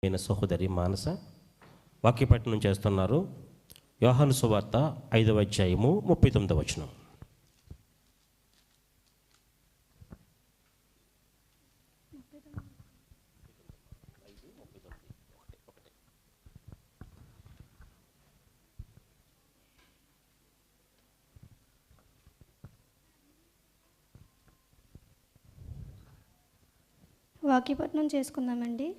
అయిన సహోదరి మానస వాక్యపఠనం చేస్తున్నారు. యోహాను సువార్త 5వ అధ్యాయము 39వ వచనం. వాక్యపట్నం చేసుకుందామండి.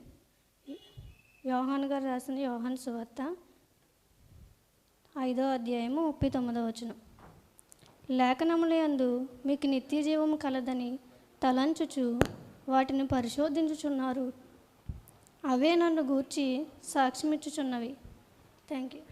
యోహాను గారు రాసిన యోహాను సువార్త 5వ అధ్యాయము 39వ వచనం. లేఖనములందు మీకు నిత్య జీవము కలదని తలంచుచు వాటిని పరిశోధించుచున్నారు, అవే నన్ను గూర్చి సాక్ష్యమిచ్చుచున్నవి. Thank you.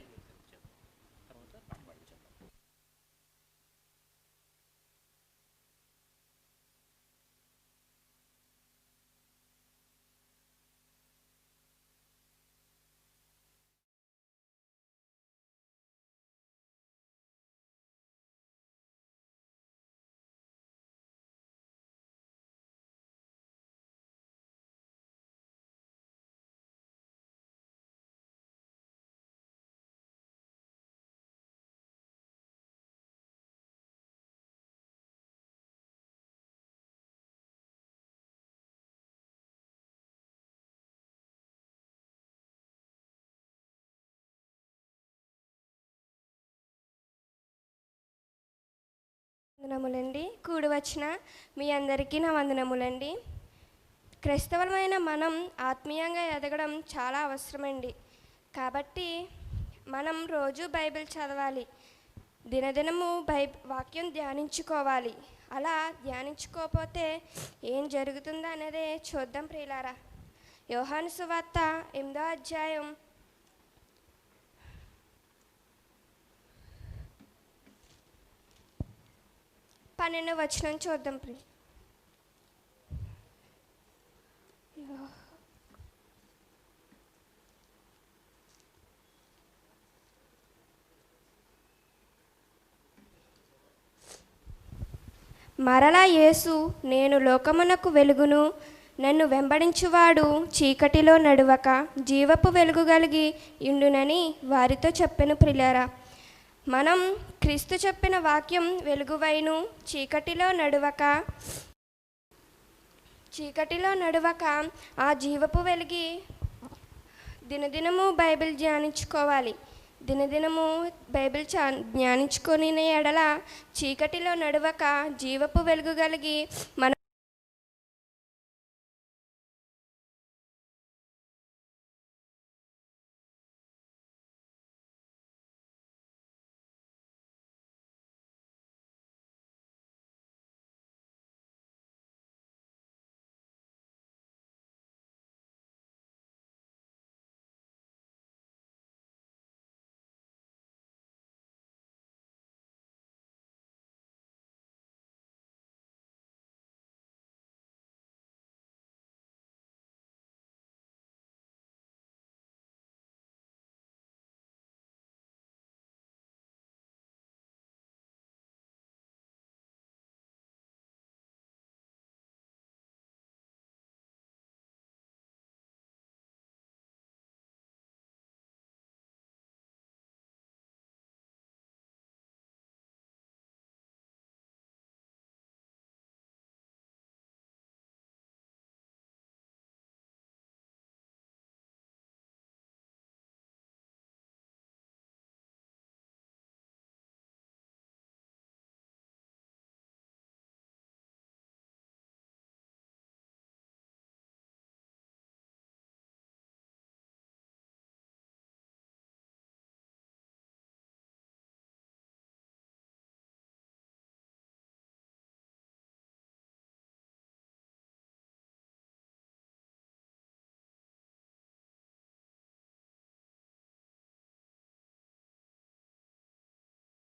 వందనములండి. కూడి వచ్చిన మీ అందరికీ నా వందనములండి. క్రైస్తవులమైన మనం ఆత్మీయంగా ఎదగడం చాలా అవసరమండి. కాబట్టి మనం రోజు బైబిల్ చదవాలి, దినదినము వాక్యం ధ్యానించుకోవాలి. అలా ధ్యానించుకోకపోతే ఏం జరుగుతుందో అనేది చూద్దాం ప్రియులారా. యోహాను సువార్త 8వ అధ్యాయం 12వ వచనం చూద్దాం ప్రియ. మరలా యేసు, నేను లోకమునకు వెలుగును, నన్ను వెంబడించువాడు చీకటిలో నడువక జీవపు వెలుగు కలిగి ఇండునని వారితో చెప్పెను ప్రియులారా. మనం క్రీస్తు చెప్పిన వాక్యం వెలుగువైను, చీకటిలో నడువక ఆ జీవపు వెలిగి దినదినము బైబిల్ ధ్యానించుకోవాలి. దినదినము బైబిల్ ధ్యానించుకొని ఎడల చీకటిలో నడువక జీవపు వెలుగు కలిగి మన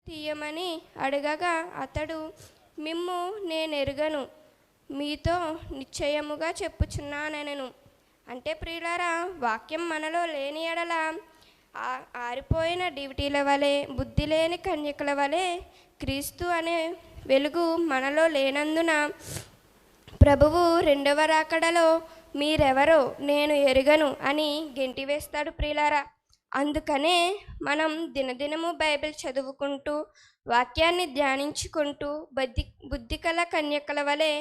తీయమని అడగగా అతడు, మిమ్ము నేనెరుగను, మీతో నిశ్చయముగా చెప్పుచున్నానెను. అంటే ప్రియులారా, వాక్యం మనలో లేని ఎడల ఆరిపోయిన డివిటీల వలె, బుద్ధి లేని కన్యకల వలె క్రీస్తు అనే వెలుగు మనలో లేనందున ప్రభువు రెండవ రాకడలో మీరెవరో నేను ఎరుగను అని గెంటివేస్తాడు ప్రియులారా. అందుకనే మనం దినదినము బైబిల్ చదువుకుంటూ వాక్యాన్ని ధ్యానించుకుంటూ బుద్ధి కల కన్యకల వలె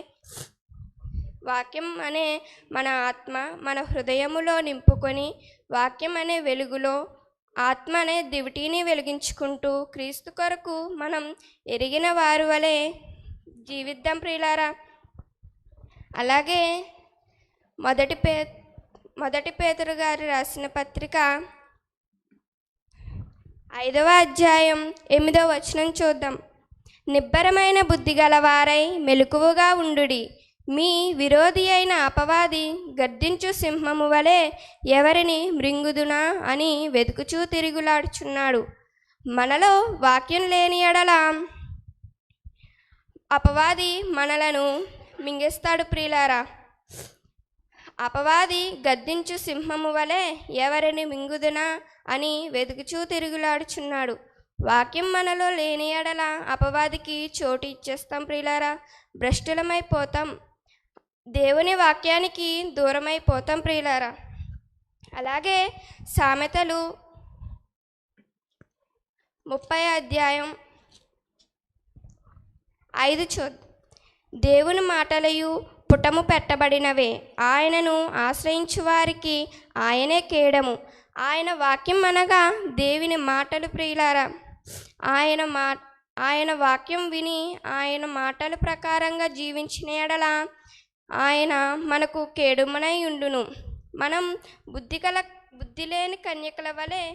వాక్యం అనే మన ఆత్మ మన హృదయములో నింపుకొని వాక్యం అనే వెలుగులో ఆత్మ అనే దివిటీని వెలిగించుకుంటూ క్రీస్తు కొరకు మనం ఎరిగిన వారి వలె జీవిద్దాం ప్రియులారా. అలాగే మొదటి పేతురు గారు రాసిన పత్రిక 5వ అధ్యాయం 8వ వచనం చూద్దాం. నిబ్బరమైన బుద్ధి గలవారై మెలకువగా ఉండుడి. మీ విరోధి అయిన అపవాది గర్జించు సింహము వలె ఎవరిని మృంగుదునా అని వెతుకుచూ తిరుగులాడుచున్నాడు. మనలో వాక్యం లేని ఎడల అపవాది మనలను మింగేస్తాడు ప్రియులారా. అపవాది గద్దించు సింహము వలె ఎవరిని మింగుదునా అని వెతుకుచూ తిరుగులాడుచున్నాడు. వాక్యం మనలో లేని ఎడల అపవాదికి చోటు ఇచ్చేస్తాం ప్రియులారా. భ్రష్టులమైపోతాం, దేవుని వాక్యానికి దూరమైపోతాం ప్రియులారా. అలాగే సామెతలు 30వ అధ్యాయం 5 చూద్దాం. దేవుని మాటలయు పుటము పెట్టబడినవే, ఆయనను ఆశ్రయించు వారికి ఆయనే కేడము. ఆయన వాక్యం అనగా దేవుని మాటలు ప్రియులారా. ఆయన వాక్యం విని ఆయన మాటల ప్రకారంగా జీవించిన ఎడల ఆయన మనకు కేడుమనై ఉండును. మనం బుద్ధి లేని కన్యకల వలె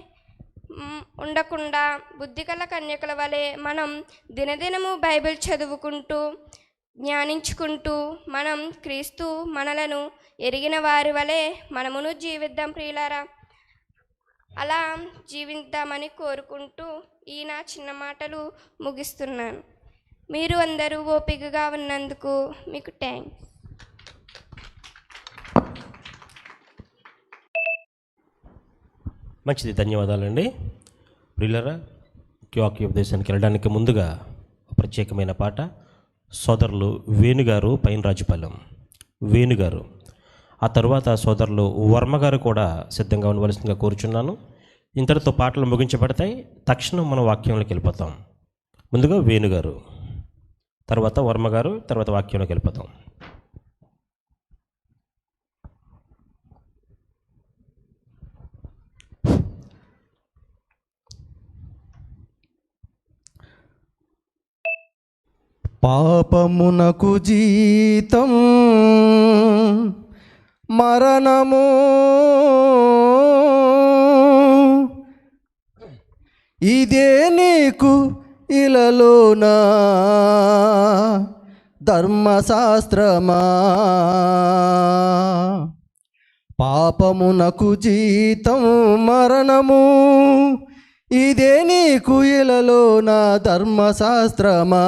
ఉండకుండా బుద్ధిగల కన్యకల వలె మనం దినదినము బైబిల్ చదువుకుంటూ జ్ఞానించుకుంటూ మనం క్రీస్తు మనలను ఎరిగిన వారి వలె మనమును జీవిద్దాం ప్రియులారా. అలా జీవిద్దామని కోరుకుంటూ ఈ నా చిన్న మాటలు ముగిస్తున్నాను. మీరు అందరూ ఓపికగా ఉన్నందుకు మీకు థ్యాంక్స్. మంచిది, ధన్యవాదాలండి. ప్రియులరా, వాక్య ఉపదేశానికి వెళ్ళడానికి ముందుగా ప్రత్యేకమైన పాట సోదరులు వేణుగారు పైనరాజుపాలెం వేణుగారు, ఆ తరువాత సోదరులు వర్మగారు కూడా సిద్ధంగా ఉండవలసిందిగా కోరుచున్నాను. ఇంతటితో పాటలు ముగించబడతాయి. తక్షణం మనం వాక్యంలోకి వెళ్ళిపోతాం. ముందుగా వేణుగారు, తర్వాత వర్మగారు, తర్వాత వాక్యంలోకి వెళ్ళిపోతాం. పాపమునకు జీతం మరణము, ఇదే నీకు ఇలలోనా ధర్మశాస్త్రమా. పాపమునకు జీతం మరణము, ఇదే నీకు ఇలలోన ధర్మశాస్త్రమా.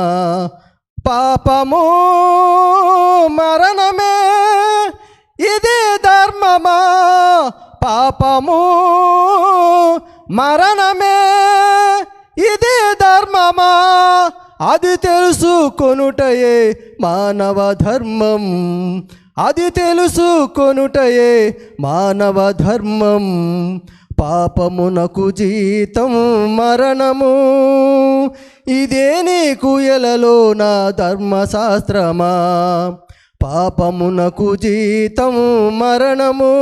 పాపము మరణమే, ఇది ధర్మమా. పాపము మరణమే, ఇది ధర్మమా. అది తెలుసుకొనుటయే మానవ ధర్మం, అది తెలుసుకొనుటయే మానవ ధర్మం. పాపమునకు జీతం మరణము, ఇదే నీకు ఎలలోన ధర్మశాస్త్రమా. పాపమునకు జీతం మరణము.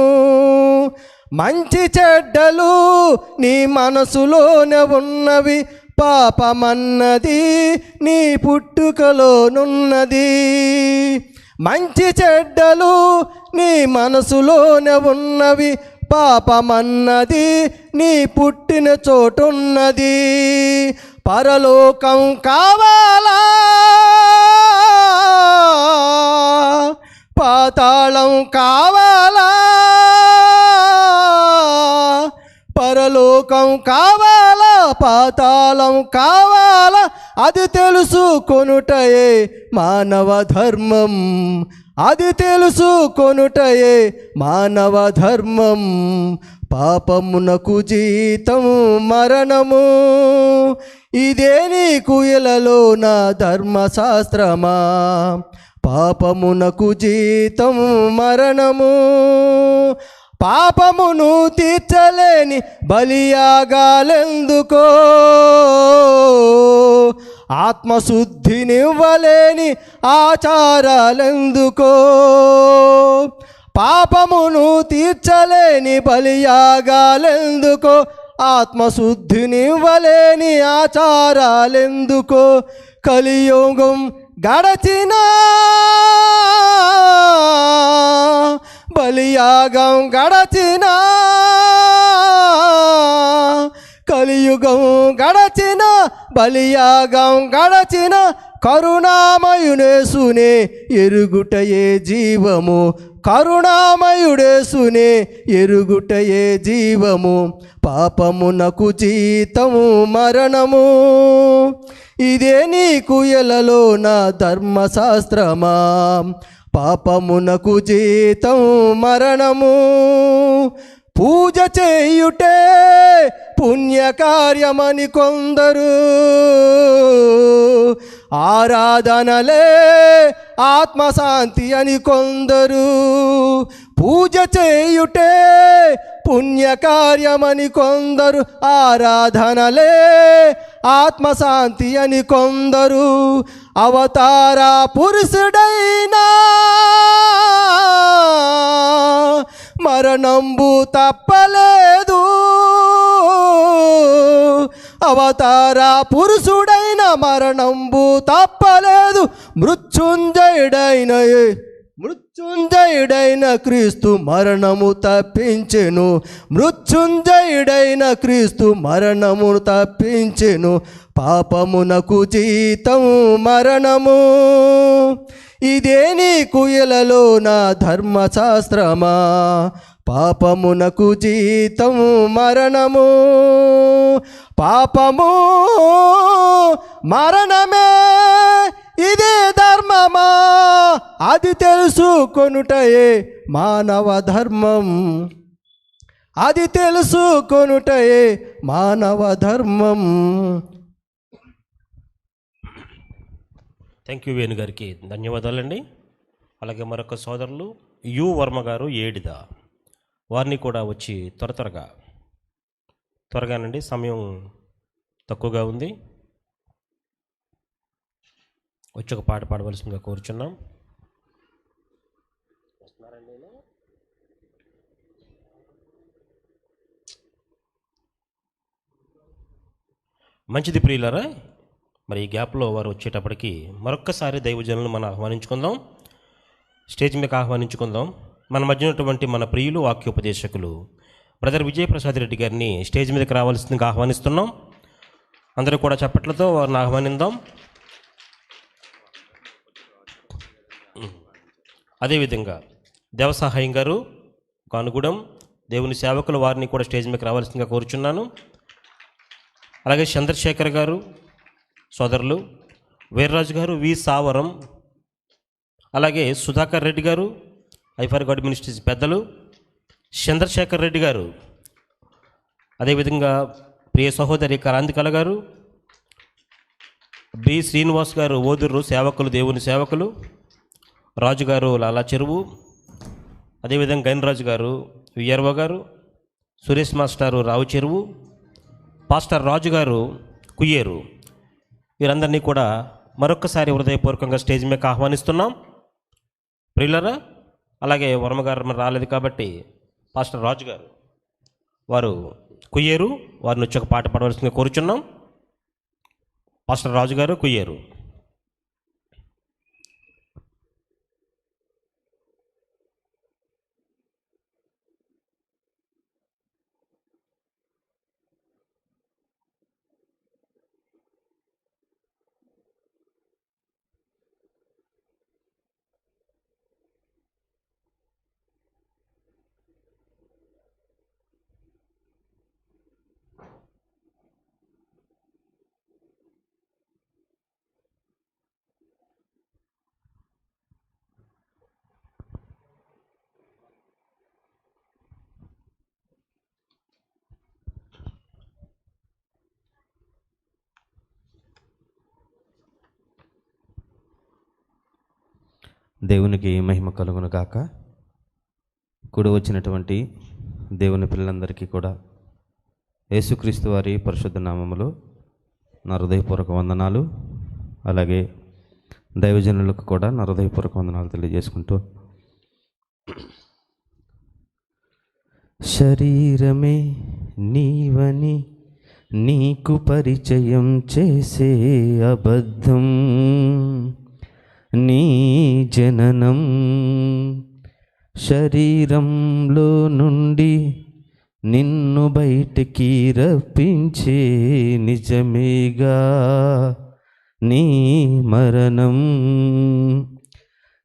మంచి చెడ్డలు నీ మనసులోనే ఉన్నవి, పాపమన్నది నీ పుట్టుకలోనున్నది. మంచి చెడ్డలు నీ మనసులోనే ఉన్నవి, పాపమన్నది నీ పుట్టిన చోటున్నది. పరలోకం కావాలా, పాతాళం కావాలా. పరలోకం కావాలా, పాతాళం కావాలా. అది తెలుసుకొనుటయే మానవ ధర్మం, అది తెలుసుకొనుటయే మానవ ధర్మం. పాపమునకు జీతం మరణము, ఇదే నీకు ఇలలోన ధర్మశాస్త్రమా. పాపమునకు జీతము మరణము. పాపమును తీర్చలేని బలియాగాలెందుకో, ఆత్మశుద్ధినివ్వలేని ఆచారాలెందుకో. పాపమును తీర్చలేని బలియాగాలెందుకో, ఆత్మశుద్ధినివ్వలేని ఆచారాలెందుకో. కలియుగం గడచినా బలియాగం గడచినా, కలియుగం గడచిన బలియాగం గడచిన కరుణామయుడేసునే ఎరుగుటయే జీవము. కరుణామయుడేసునే ఎరుగుటయే జీవము. పాపమునకు జీతము మరణము. ఇదే నీకు ఎలలో నా ధర్మశాస్త్రమా. పాపమునకు జీతం మరణము. పూజ చేయుటే పుణ్యకార్యమని కొందరు, ఆరాధనలే ఆత్మశాంతి అని కొందరు. పూజ చేయుటే పుణ్యకార్యమని కొందరు, ఆరాధనలే ఆత్మశాంతి అని కొందరు. అవతార పురుషుడైనా మరణంబు తప్పలేదు. అవతార పురుషుడైన మరణంబు తప్పలేదు. మృత్యుంజయుడైన క్రీస్తు మరణము తప్పించెను. మృత్యుంజయుడైన క్రీస్తు మరణము తప్పించెను. పాపమునకు జీతము మరణము. ఇదే నీకు ఎలలో నా ధర్మశాస్త్రమా. పాపమునకు జీతము మరణము. పాపము మరణమే ఇదే ధర్మమా, అది తెలుసుకొనుటయే మానవ ధర్మం. అది తెలుసుకొనుటయే మానవ ధర్మం. థ్యాంక్ యూ వేణు గారికి ధన్యవాదాలండి. అలాగే మరొక సోదరులు యు వర్మ గారు ఏడిద, వారిని కూడా వచ్చి త్వరగానండి, సమయం తక్కువగా ఉంది, వచ్చి ఒక పాట పాడవలసిందిగా కోరుచున్నాం. మంచిది ప్రియులారా, మరి ఈ గ్యాప్లో వారు వచ్చేటప్పటికి మరొక్కసారి దైవజనులను మనం ఆహ్వానించుకుందాం, స్టేజ్ మీదకి ఆహ్వానించుకుందాం. మన మధ్య ఉన్నటువంటి మన ప్రియులు వాక్యోపదేశకులు బ్రదర్ విజయప్రసాద్ రెడ్డి గారిని స్టేజ్ మీదకి రావాల్సిందిగా ఆహ్వానిస్తున్నాం. అందరూ కూడా చప్పట్లతో వారిని ఆహ్వానిద్దాం. అదేవిధంగా దేవసహాయం గారు కానుగూడెం దేవుని సేవకులు, వారిని కూడా స్టేజ్ మీదకి రావాల్సిందిగా కోరుచున్నాను. అలాగే చంద్రశేఖర్ గారు సోదరులు, వీర్రాజు గారు వి సావరం, అలాగే సుధాకర్ రెడ్డి గారు ఐఫర్ గాడ్ మినిస్ట్రీస్ పెద్దలు, చంద్రశేఖర్ రెడ్డి గారు, అదేవిధంగా ప్రియ సహోదరి కరాంతికల గారు, బి శ్రీనివాస్ గారు ఓదుర్రు సేవకులు, దేవుని సేవకులు, రాజుగారు లాలా చెరువు, అదేవిధంగా గైనరాజు గారు విఆర్ఓ గారు, సురేష్ మాస్టారు రావు చెరువు, పాస్టర్ రాజు గారు కుయ్యేరు, వీరందరినీ కూడా మరొక్కసారి హృదయపూర్వకంగా స్టేజ్ మీద ఆహ్వానిస్తున్నాం. ప్రియులరా, అలాగే వర్మగారు రాలేదు కాబట్టి పాస్టర్ రాజు గారు వారు కుయ్యేరు, వారిని వచ్చి ఒక పాట పాడవలసిందిగా కోరుచున్నాం. పాస్టర్ రాజు గారు కుయ్యేరు. దేవునికి మహిమ కలుగును గాక. కూడి వచ్చినటువంటి దేవుని పిల్లలందరికీ కూడా యేసుక్రీస్తు వారి పరిశుద్ధ నామములో నా హృదయపూర్వక వందనాలు, అలాగే దైవజనులకు కూడా నా హృదయపూర్వక వందనాలు తెలియజేసుకుంటూ, శరీరమే నీవని నీకు పరిచయం చేసే అబద్ధం, నీ జననం శరీరంలో నుండి నిన్ను బయటికి రప్పించే నిజమేగా నీ మరణం,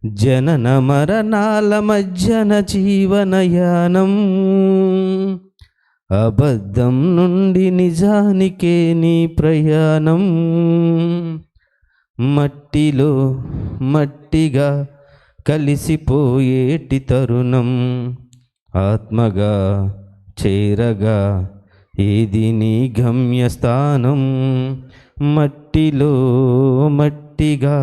జనన మరణాల మధ్యన జీవనయానం, అబద్ధం నుండి నిజానికే నీ ప్రయాణం, మట్టిలో మట్టిగా కలిసిపోయేటి తరుణం, ఆత్మగా చేరగా ఏది నీ గమ్యస్థానం, మట్టిలో మట్టిగా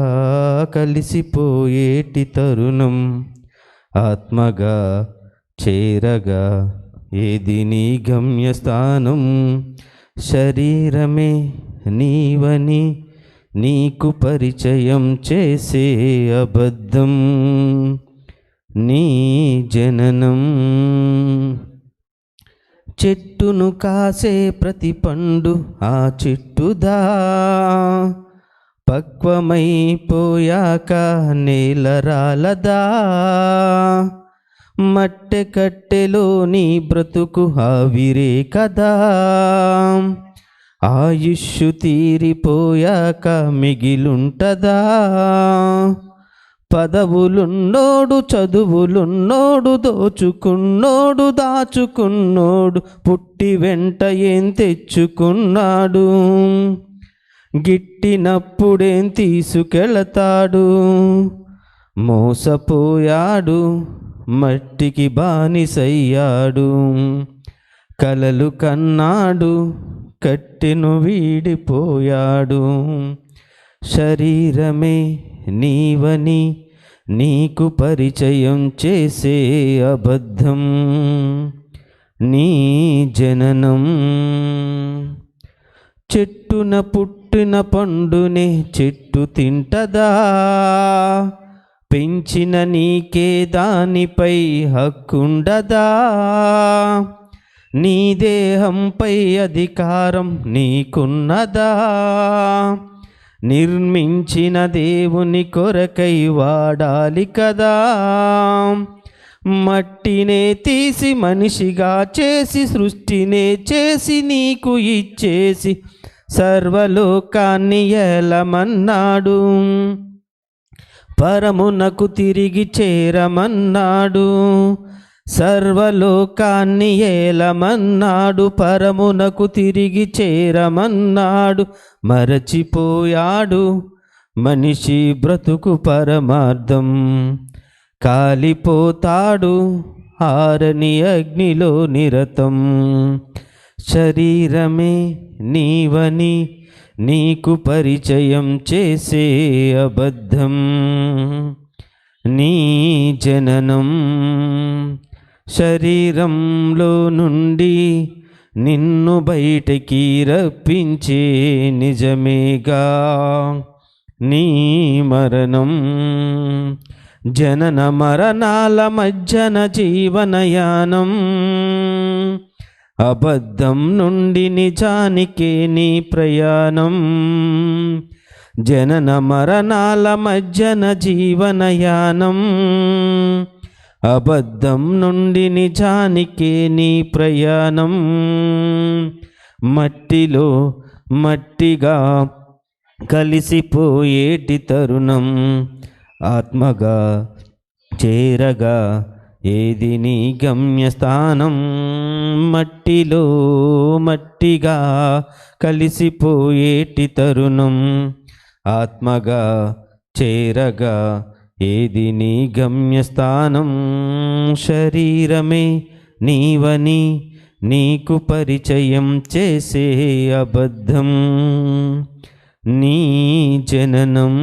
కలిసిపోయేటి తరుణం, ఆత్మగా చేరగా ఏది నీ గమ్యస్థానం, శరీరమే నీవని నీకు పరిచయం చేసే అబద్ధం, నీ జననం. చెట్టును కాసే ప్రతి పండు ఆ చెట్టుదా, పక్వమైపోయాక నేల రాలదా, మట్టె కట్టెలోని బ్రతుకు ఆవిరే కదా, ఆయుష్షు తీరిపోయాక మిగిలుంటదా, పదవులున్నోడు చదువులున్నోడు దోచుకున్నోడు దాచుకున్నోడు పుట్టి వెంట ఏం తెచ్చుకున్నాడు, గిట్టినప్పుడేం తీసుకెళతాడు, మోసపోయాడు మట్టికి బానిసయ్యాడు, కలలు కన్నాడు కట్టెను వీడిపోయాడు, శరీరమే నీవని నీకు పరిచయం చేసే అబద్ధం, నీ జననం. చెట్టున పుట్టిన పండునే చెట్టు తింటదా, పెంచిన నీకే దానిపై హక్కుండదా, నీ దేహంపై అధికారం నీకున్నదా, నిర్మించిన దేవుని కొరకై వాడాలి కదా, మట్టినే తీసి మనిషిగా చేసి సృష్టినే చేసి నీకు ఇచ్చేసి సర్వలోకాన్ని ఏలమన్నాడు, పరమునకు తిరిగి చేరమన్నాడు, సర్వలోకాన్ని ఏలమన్నాడు, పరమునకు తిరిగి చేరమన్నాడు, మరచిపోయాడు మనిషి బ్రతుకు పరమార్థం, కాలిపోతాడు ఆరని అగ్నిలో నిరతం, శరీరమే నీవని నీకు పరిచయం చేసే అబద్ధం, నీ జననం శరీరంలో నుండి నిన్ను బయటికి రప్పించే నిజమేగా నీ మరణం, జనన మరణాల మధ్యన జీవనయానం, అబద్ధం నుండి నిజానికే నీ ప్రయాణం, జనన మరణాల మధ్యన జీవనయానం, అబద్ధం నుండి నిజానికే నీ ప్రయాణం, మట్టిలో మట్టిగా కలిసిపోయేటి తరుణం, ఆత్మగా చేరగా ఏది నీ గమ్యస్థానం, మట్టిలో మట్టిగా కలిసిపోయేటి తరుణం, ఆత్మగా చేరగా ఏది నీ గమ్యస్థానం, శరీరమే నీవని నీకు పరిచయం చేసే అబద్ధం, నీ జననం.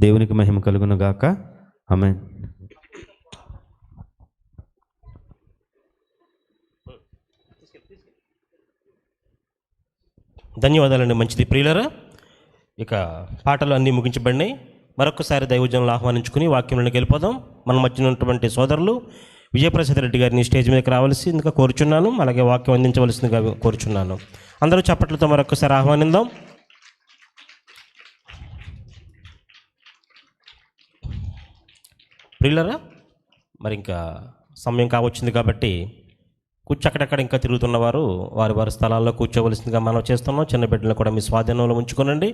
దేవునికి మహిమ కలుగును గాక. ఆమేన్. ధన్యవాదాలండి. మంచిది ప్రియులరా. ఇక పాటలు అన్నీ ముగించబడినాయి. మరొకసారి దైవజనులు ఆహ్వానించుకుని వాక్యంలోకి వెళ్ళిపోదాం. మన మధ్యన ఉన్నటువంటి సోదరులు విజయప్రసాద్ రెడ్డి గారిని స్టేజ్ మీదకి రావాల్సిందిగా కోరుచున్నాను. అలాగే వాక్యం అందించవలసిందిగా కోరుచున్నాను. అందరూ చప్పట్లతో మరొకసారి ఆహ్వానిద్దాం. ప్రియులరా, మరి ఇంకా సమయం కావచ్చింది కాబట్టి అక్కడక్కడ ఇంకా తిరుగుతున్నవారు వారి వారి స్థలాల్లో కూర్చోవలసిందిగా మనం చేస్తున్నాం. చిన్న బిడ్డలను కూడా మీ స్వాధీనంలో ఉంచుకోనండి.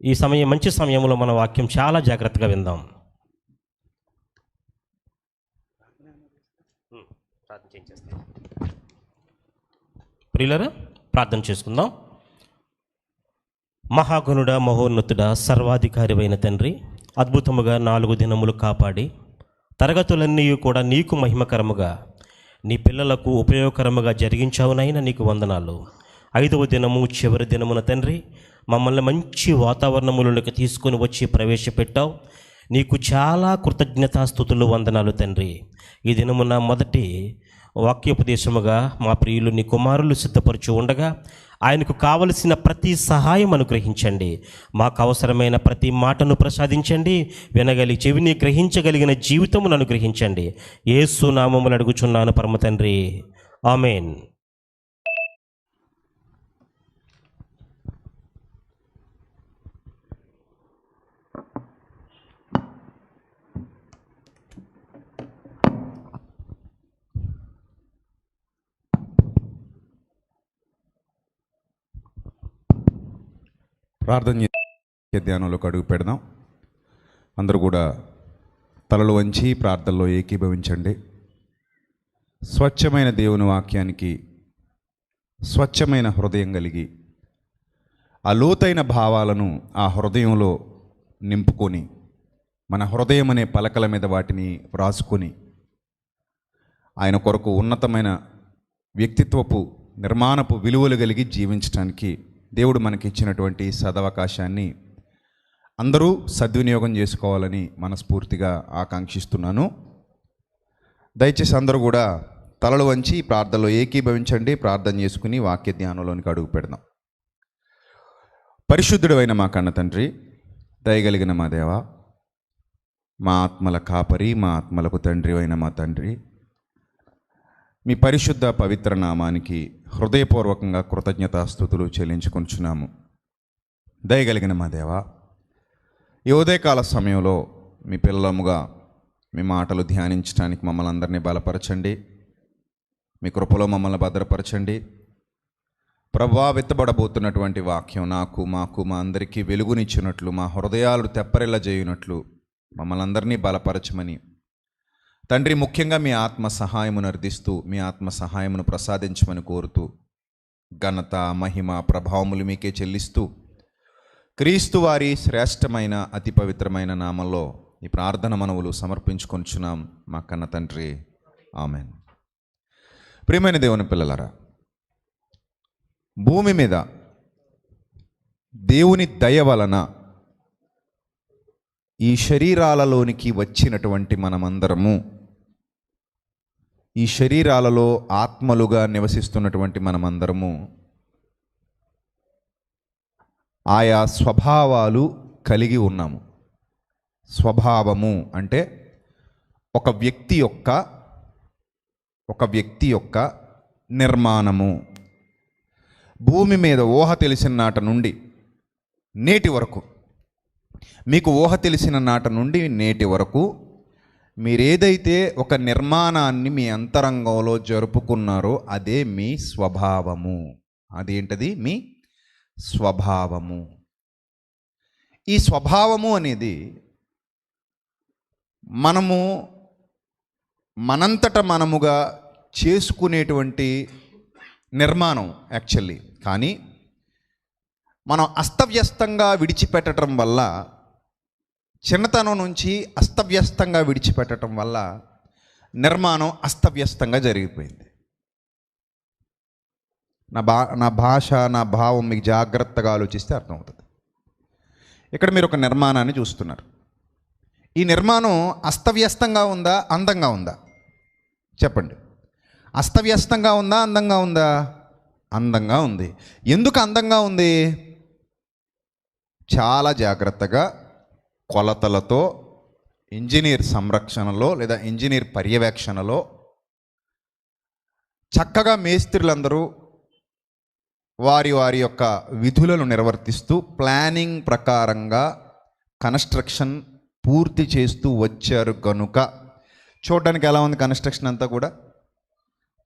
ఈ సమయం మంచి సమయంలో మన వాక్యం చాలా జాగ్రత్తగా విందాం. ప్రియులరా, ప్రార్థన చేసుకుందాం. మహాగణుడా, మహోన్నతుడా, సర్వాధికారివైన తండ్రి, అద్భుతముగా 4 దినములు కాపాడి తరగతులన్నీ కూడా నీకు మహిమకరముగా నీ పిల్లలకు ఉపయోగకరముగా జరిగించావునైనా నీకు వందనాలు. 5వ దినము చివరి దినమున తండ్రి మమ్మల్ని మంచి వాతావరణములలోకి తీసుకొని వచ్చి ప్రవేశపెట్టావు. నీకు చాలా కృతజ్ఞతాస్తుతులు, వందనాలు తండ్రి. ఈ దినమున మొదటి వాక్యోపదేశముగా మా ప్రియులు నీ కుమారులు సిద్ధపరచు ఉండగా ఆయనకు కావలసిన ప్రతి సహాయం అనుగ్రహించండి. మాకు అవసరమైన ప్రతి మాటను ప్రసాదించండి. చెవిని గ్రహించగలిగిన జీవితమును అనుగ్రహించండి. యేసు నామములు అడుగుచున్నాను పరమ తండ్రి, ఆమేన్. ప్రార్థన చేసే ధ్యానంలోకి అడుగు పెడదాం. అందరూ కూడా తలలు వంచి ప్రార్థనలో ఏకీభవించండి. స్వచ్ఛమైన దేవుని వాక్యానికి స్వచ్ఛమైన హృదయం కలిగి ఆ లోతైన భావాలను ఆ హృదయంలో నింపుకొని మన హృదయం అనే పలకల మీద వాటిని వ్రాసుకొని ఆయన కొరకు ఉన్నతమైన వ్యక్తిత్వపు నిర్మాణపు విలువలు కలిగి జీవించడానికి దేవుడు మనకిచ్చినటువంటి సదవకాశాన్ని అందరూ సద్వినియోగం చేసుకోవాలని మనస్ఫూర్తిగా ఆకాంక్షిస్తున్నాను. దయచేసి అందరూ కూడా తలలు వంచి ప్రార్థనలో ఏకీభవించండి. ప్రార్థన చేసుకుని వాక్య ధ్యానంలోనికి అడుగు పెడదాం. పరిశుద్ధుడైన మా కన్న తండ్రి, దయగలిగిన మా దేవ, మా ఆత్మల కాపరి, మా ఆత్మలకు తండ్రి అయిన మా తండ్రి, మీ పరిశుద్ధ పవిత్ర నామానికి హృదయపూర్వకంగా కృతజ్ఞతాస్తుతులు చెల్లించుకుంటున్నాము. దయగలిగిన మా దేవ, ఈ ఉదయకాల సమయంలో మీ పిల్లలముగా మీ మాటలు ధ్యానించడానికి మమ్మల్ని అందరినీ బలపరచండి. మీ కృపలో మమ్మల్ని భద్రపరచండి. ప్రభావితబడబోతున్నటువంటి వాక్యం నాకు, మాకు, మా అందరికీ వెలుగునిచ్చినట్లు, మా హృదయాలు తెప్పరిల్ల చేయునట్లు మమ్మల్ని అందరినీ బలపరచమని తండ్రి, ముఖ్యంగా మీ ఆత్మ సహాయమును అర్థిస్తూ మీ ఆత్మ సహాయమును ప్రసాదించమని కోరుతూ ఘనత, మహిమ, ప్రభావములు మీకే చెల్లిస్తూ క్రీస్తు వారి శ్రేష్టమైన అతి పవిత్రమైన నామంలో ఈ ప్రార్థన మనవులు సమర్పించుకొంచున్నాం మా కన్న తండ్రి, ఆమెన్. ప్రియమైన దేవుని పిల్లలారా, భూమి మీద దేవుని దయ వలన ఈ శరీరాలలోనికి వచ్చినటువంటి మనమందరము, ఈ శరీరాలలో ఆత్మలుగా నివసిస్తున్నటువంటి మనమందరము ఆయా స్వభావాలు కలిగి ఉన్నాము. స్వభావము అంటే ఒక వ్యక్తి యొక్క నిర్మాణము. భూమి మీద ఊహ తెలిసిన నాట నుండి నేటి వరకు, మీకు ఊహ తెలిసిన నాట నుండి నేటి వరకు మీరేదైతే ఒక నిర్మాణాన్ని మీ అంతరంగంలో జరుపుకున్నారో అదే మీ స్వభావము. అదేంటది? మీ స్వభావము. ఈ స్వభావము అనేది మనము మనంతట మనముగా చేసుకునేటువంటి నిర్మాణం యాక్చువల్లీ. కానీ మనం అస్తవ్యస్తంగా విడిచిపెట్టడం వల్ల, చిన్నతనం నుంచి అస్తవ్యస్తంగా విడిచిపెట్టడం వల్ల నిర్మాణం అస్తవ్యస్తంగా జరిగిపోయింది. నా భాష, నా భావం మీకు జాగ్రత్తగా ఆలోచిస్తే అర్థమవుతుంది. ఇక్కడ మీరు ఒక నిర్మాణాన్ని చూస్తున్నారు. ఈ నిర్మాణం అస్తవ్యస్తంగా ఉందా, అందంగా ఉందా? చెప్పండి. అస్తవ్యస్తంగా ఉందా, అందంగా ఉందా? అందంగా ఉంది. ఎందుకు అందంగా ఉంది? చాలా జాగ్రత్తగా కొలతలతో ఇంజనీర్ సంరక్షణలో లేదా ఇంజనీర్ పర్యవేక్షణలో చక్కగా మేస్త్రులందరూ వారి వారి యొక్క విధులను నిర్వర్తిస్తూ ప్లానింగ్ ప్రకారంగా కన్స్ట్రక్షన్ పూర్తి చేస్తూ వచ్చారు కనుక చూడడానికి ఎలా ఉంది? కన్స్ట్రక్షన్ అంతా కూడా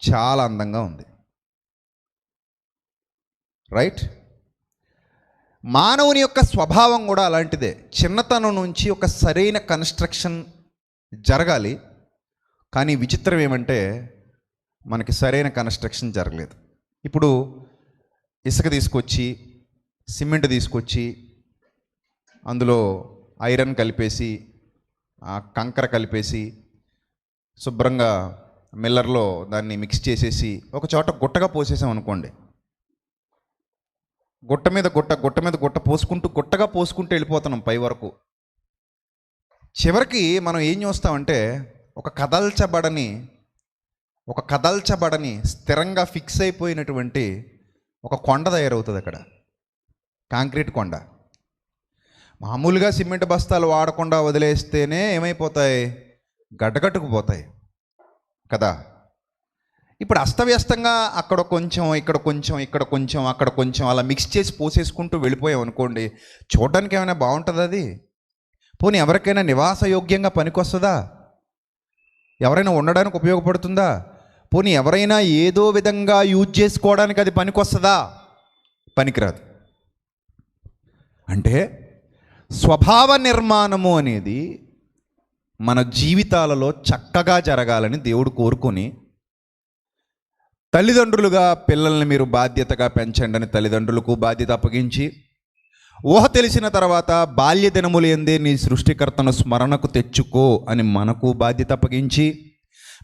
చాలా అందంగా ఉంది. రైట్? మానవుని యొక్క స్వభావం కూడా అలాంటిదే. చిన్నతనం నుంచి ఒక సరైన కన్స్ట్రక్షన్ జరగాలి. కానీ విచిత్రం ఏమంటే మనకి సరైన కన్స్ట్రక్షన్ జరగలేదు. ఇప్పుడు ఇసుక తీసుకొచ్చి, సిమెంట్ తీసుకొచ్చి, అందులో ఐరన్ కలిపేసి, కంకర కలిపేసి, శుభ్రంగా మిల్లర్లో దాన్ని మిక్స్ చేసేసి ఒక చోట గుట్టగా పోసేసాం అనుకోండి. గుట్ట మీద గుట్ట పోసుకుంటూ గుట్టగా పోసుకుంటూ వెళ్ళిపోతున్నాం పై వరకు. చివరికి మనం ఏం చూస్తామంటే ఒక కదల్చబడని స్థిరంగా ఫిక్స్ అయిపోయినటువంటి ఒక కొండ తయారవుతుంది అక్కడ, కాంక్రీట్ కొండ. మామూలుగా సిమెంట్ బస్తాలు వాడకుండా వదిలేస్తేనే ఏమైపోతాయి? గడ్డకట్టుకుపోతాయి కదా. ఇప్పుడు అస్తవ్యస్తంగా అక్కడ కొంచెం, ఇక్కడ కొంచెం, ఇక్కడ కొంచెం, అక్కడ కొంచెం అలా మిక్స్ చేసి పోసేసుకుంటూ వెళ్ళిపోయాం అనుకోండి, చూడడానికి ఏమైనా బాగుంటుంది అది? పోనీ ఎవరికైనా నివాసయోగ్యంగా పనికొస్తుందా? ఎవరైనా ఉండడానికి ఉపయోగపడుతుందా? పోనీ ఎవరైనా ఏదో విధంగా యూజ్ చేసుకోవడానికి అది పనికొస్తుందా? పనికిరాదు. అంటే స్వభావ నిర్మాణము అనేది మన జీవితాలలో చక్కగా జరగాలని దేవుడు కోరుకొని, తల్లిదండ్రులుగా పిల్లల్ని మీరు బాధ్యతగా పెంచండి అని తల్లిదండ్రులకు బాధ్యత అప్పగించి, ఊహ తెలిసిన తర్వాత బాల్య దినములు ఎందే నీ సృష్టికర్తను స్మరణకు తెచ్చుకో అని మనకు బాధ్యత అప్పగించి,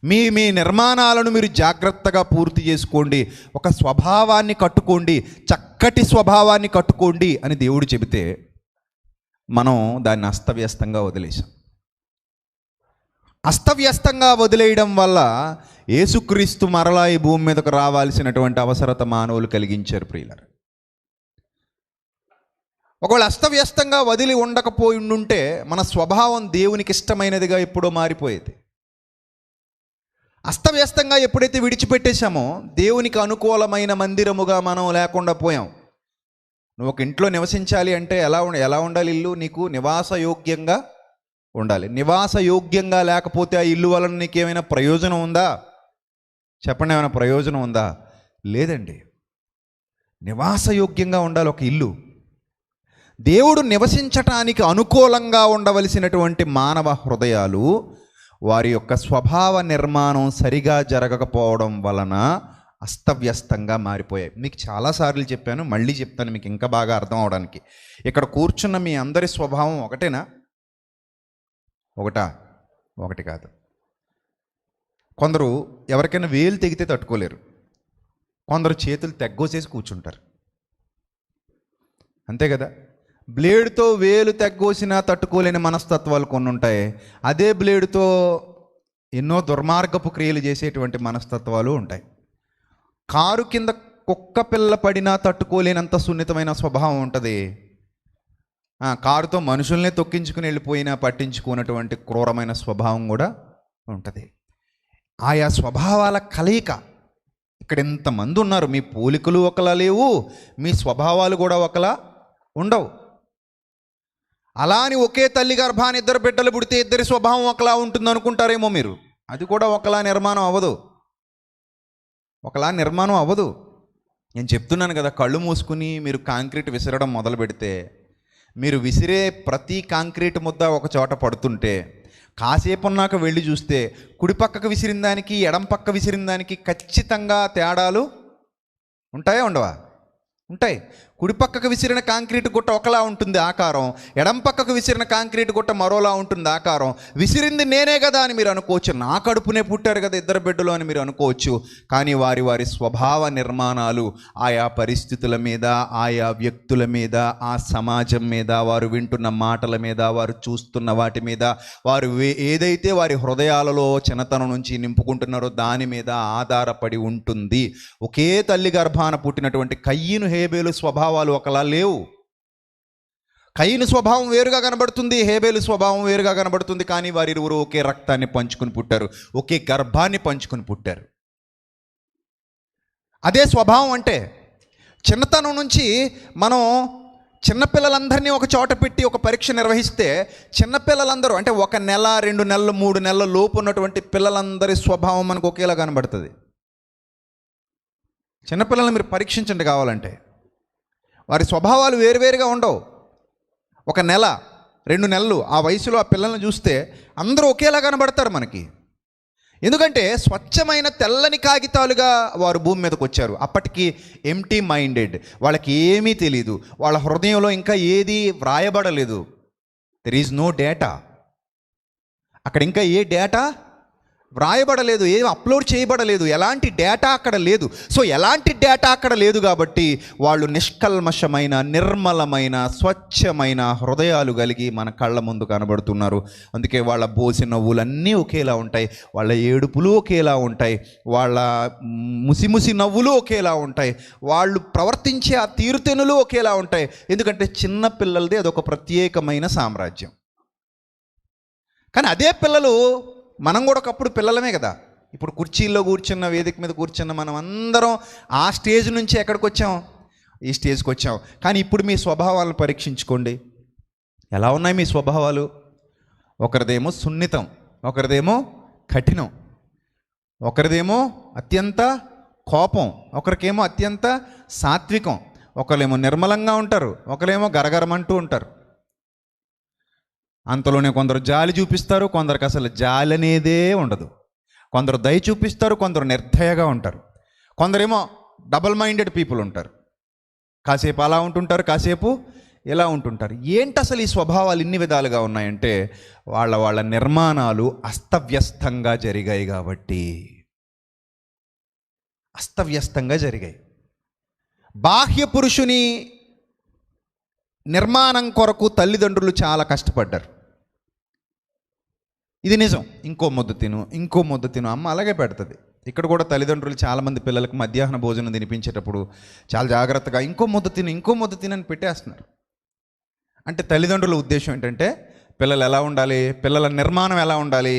మీ నిర్మాణాలను మీరు జాగ్రత్తగా పూర్తి చేసుకోండి, ఒక స్వభావాన్ని కట్టుకోండి, చక్కటి స్వభావాన్ని కట్టుకోండి అని దేవుడు చెబితే మనం దాన్ని అస్తవ్యస్తంగా వదిలేసాం. అస్తవ్యస్తంగా వదిలేయడం వల్ల యేసుక్రీస్తు మరలా ఈ భూమి మీదకు రావాల్సినటువంటి అవసరత మానవులు కలిగించారు ప్రియులారా. ఒకవేళ అస్తవ్యస్తంగా వదిలి ఉండకపోయి ఉండుంటే మన స్వభావం దేవునికి ఇష్టమైనదిగా ఎప్పుడో మారిపోయేది. అస్తవ్యస్తంగా ఎప్పుడైతే విడిచిపెట్టేశామో దేవునికి అనుకూలమైన మందిరముగా మనం లేకుండా పోయాం. నువ్వు ఒక ఇంట్లో నివసించాలి అంటే ఎలా ఉండాలి? ఇల్లు నీకు నివాసయోగ్యంగా ఉండాలి. నివాసయోగ్యంగా లేకపోతే ఆ ఇల్లు వలన నీకేమైనా ప్రయోజనం ఉందా? చెప్పండి, ఏమైనా ప్రయోజనం ఉందా? లేదండి. నివాసయోగ్యంగా ఉండాలి ఒక ఇల్లు. దేవుడు నివసించటానికి అనుకూలంగా ఉండవలసినటువంటి మానవ హృదయాలు వారి యొక్క స్వభావ నిర్మాణం సరిగా జరగకపోవడం వలన అస్తవ్యస్తంగా మారిపోయాయి. మీకు చాలాసార్లు చెప్పాను, మళ్ళీ చెప్తాను మీకు ఇంకా బాగా అర్థం అవడానికి. ఇక్కడ కూర్చున్న మీ అందరి స్వభావం ఒకటేనా? ఒకటి కాదు. కొందరు ఎవరికైనా వేలు తెగితే తట్టుకోలేరు, కొందరు చేతులు తెగ్గోసేసి కూర్చుంటారు. అంతే కదా. బ్లేడ్తో వేలు తెగ్గోసినా తట్టుకోలేని మనస్తత్వాలు కొన్ని ఉంటాయి. అదే బ్లేడ్తో ఎన్నో దుర్మార్గపు క్రియలు చేసేటువంటి మనస్తత్వాలు ఉంటాయి. కారు కింద కుక్క పిల్ల పడినా తట్టుకోలేనంత సున్నితమైన స్వభావం ఉంటుంది. కారుతో మనుషుల్నే తొక్కించుకుని వెళ్ళిపోయినా పట్టించుకున్నటువంటి క్రూరమైన స్వభావం కూడా ఉంటుంది. ఆయా స్వభావాల కలయిక. ఇక్కడ ఎంతమంది ఉన్నారు, మీ పోలికలు ఒకలా లేవు, మీ స్వభావాలు కూడా ఒకలా ఉండవు. అలా అని ఒకే తల్లి గర్భాన్ని ఇద్దరు బిడ్డలు పుడితే ఇద్దరి స్వభావం ఒకలా ఉంటుంది అనుకుంటారేమో మీరు. అది కూడా ఒకలా నిర్మాణం అవ్వదు. నేను చెప్తున్నాను కదా, కళ్ళు మూసుకుని మీరు కాంక్రీట్ విసరడం మొదలు పెడితే, మీరు విసిరే ప్రతి కాంక్రీట్ ముద్ద ఒక చోట పడుతుంటే కాసేపు ఉన్నాక వెళ్ళి చూస్తే కుడి పక్కకు విసిరిన దానికి ఎడం పక్క విసిరిన దానికి ఖచ్చితంగా తేడాలు ఉంటాయా? ఉంటాయి. కుడి పక్కకు విసిరిన కాంక్రీట్ గుట్ట ఒకలా ఉంటుంది ఆకారం, ఎడం పక్కకు విసిరిన కాంక్రీట్ గుట్ట మరోలా ఉంటుంది ఆకారం. విసిరింది నేనే కదా అని మీరు అనుకోవచ్చు, నా కడుపునే పుట్టారు కదా ఇద్దరు బిడ్డలు అని మీరు అనుకోవచ్చు. కానీ వారి వారి స్వభావ నిర్మాణాలు ఆయా పరిస్థితుల మీద, ఆయా వ్యక్తుల మీద, ఆ సమాజం మీద, వారు వింటున్న మాటల మీద, వారు చూస్తున్న వాటి మీద, వారు ఏదైతే వారి హృదయాలలో చిన్నతనం నుంచి నింపుకుంటున్నారో దాని మీద ఆధారపడి ఉంటుంది. ఒకే తల్లి గర్భాన పుట్టినటువంటి కయ్యను హేబేలు స్వభావాలు ఒకలా లేవు. కయ్యను స్వభావం వేరుగా కనబడుతుంది, హేబేలు స్వభావం వేరుగా కనబడుతుంది. కానీ వారిరువురు ఒకే రక్తాన్ని పంచుకుని పుట్టారు, ఒకే గర్భాన్ని పంచుకుని పుట్టారు. అదే స్వభావం అంటే. చిన్నతనం నుంచి మనం చిన్నపిల్లలందరినీ ఒక చోట పెట్టి ఒక పరీక్ష నిర్వహిస్తే చిన్నపిల్లలందరూ అంటే 1 నెల 2 నెలలు 3 నెలల లోపు ఉన్నటువంటి పిల్లలందరి స్వభావం మనకు ఒకేలా కనబడుతుంది. చిన్నపిల్లల్ని మీరు పరీక్షించండి కావాలంటే, వారి స్వభావాలు వేరువేరుగా ఉండవు. 1 నెల 2 నెలలు ఆ వయసులో ఆ పిల్లల్ని చూస్తే అందరూ ఒకేలా కనబడతారు మనకి. ఎందుకంటే స్వచ్ఛమైన తెల్లని కాగితాలుగా వారు భూమి మీదకి వచ్చారు. అప్పటికి ఎంప్టీ మైండెడ్, వాళ్ళకి ఏమీ తెలియదు, వాళ్ళ హృదయంలో ఇంకా ఏది వ్రాయబడలేదు. There is no data. అక్కడ ఇంకా ఏ డేటా వ్రాయబడలేదు, ఏం అప్లోడ్ చేయబడలేదు, ఎలాంటి డేటా అక్కడ లేదు. సో ఎలాంటి డేటా అక్కడ లేదు కాబట్టి వాళ్ళు నిష్కల్మషమైన, నిర్మలమైన, స్వచ్ఛమైన హృదయాలు కలిగి మన కళ్ళ ముందు కనబడుతున్నారు. అందుకే వాళ్ళ బోసి నవ్వులన్నీ ఒకేలా ఉంటాయి, వాళ్ళ ఏడుపులు ఒకేలా ఉంటాయి, వాళ్ళ ముసిముసి నవ్వులు ఒకేలా ఉంటాయి, వాళ్ళు ప్రవర్తించే ఆ తీరుతెనులు ఒకేలా ఉంటాయి. ఎందుకంటే చిన్న పిల్లలది అదొక ప్రత్యేకమైన సామ్రాజ్యం. కానీ అదే పిల్లలు, మనం కూడా ఒకప్పుడు పిల్లలమే కదా. ఇప్పుడు కుర్చీల్లో కూర్చున్న, వేదిక మీద కూర్చున్న మనం అందరం ఆ స్టేజ్ నుంచి ఎక్కడికి వచ్చాం, ఈ స్టేజ్కి వచ్చాం. కానీ ఇప్పుడు మీ స్వభావాలను పరీక్షించుకోండి. ఎలా ఉన్నాయి మీ స్వభావాలు? ఒకరిదేమో సున్నితం, ఒకరిదేమో కఠినం, ఒకరిదేమో అత్యంత కోపం, ఒకరికేమో అత్యంత సాత్వికం, ఒకరేమో నిర్మలంగా ఉంటారు, ఒకరేమో గరగరమంటూ ఉంటారు. అంతలోనే కొందరు జాలి చూపిస్తారు, కొందరికి అసలు జాలి అనేదే ఉండదు. కొందరు దయ చూపిస్తారు, కొందరు నిర్దయగా ఉంటారు. కొందరేమో డబల్ మైండెడ్ పీపుల్ ఉంటారు, కాసేపు అలా ఉంటుంటారు, కాసేపు ఇలా ఉంటుంటారు. ఏంటి అసలు ఈ స్వభావాలు ఇన్ని విధాలుగా ఉన్నాయంటే వాళ్ళ నిర్మాణాలు అస్తవ్యస్తంగా జరిగాయి కాబట్టి. అస్తవ్యస్తంగా జరిగాయి. బాహ్య పురుషుని నిర్మాణం కొరకు తల్లిదండ్రులు చాలా కష్టపడ్డారు. ఇది నిజం. ఇంకో ముద్ద తిను, ఇంకో ముద్ద తిను, అమ్మ అలాగే పెడుతుంది. ఇక్కడ కూడా తల్లిదండ్రులు చాలామంది పిల్లలకు మధ్యాహ్న భోజనం తినిపించేటప్పుడు చాలా జాగ్రత్తగా ఇంకో ముద్ద తిను, ఇంకో ముద్ద తిను అని పెట్టేస్తున్నారు. అంటే తల్లిదండ్రుల ఉద్దేశం ఏంటంటే పిల్లలు ఎలా ఉండాలి, పిల్లల నిర్మాణం ఎలా ఉండాలి,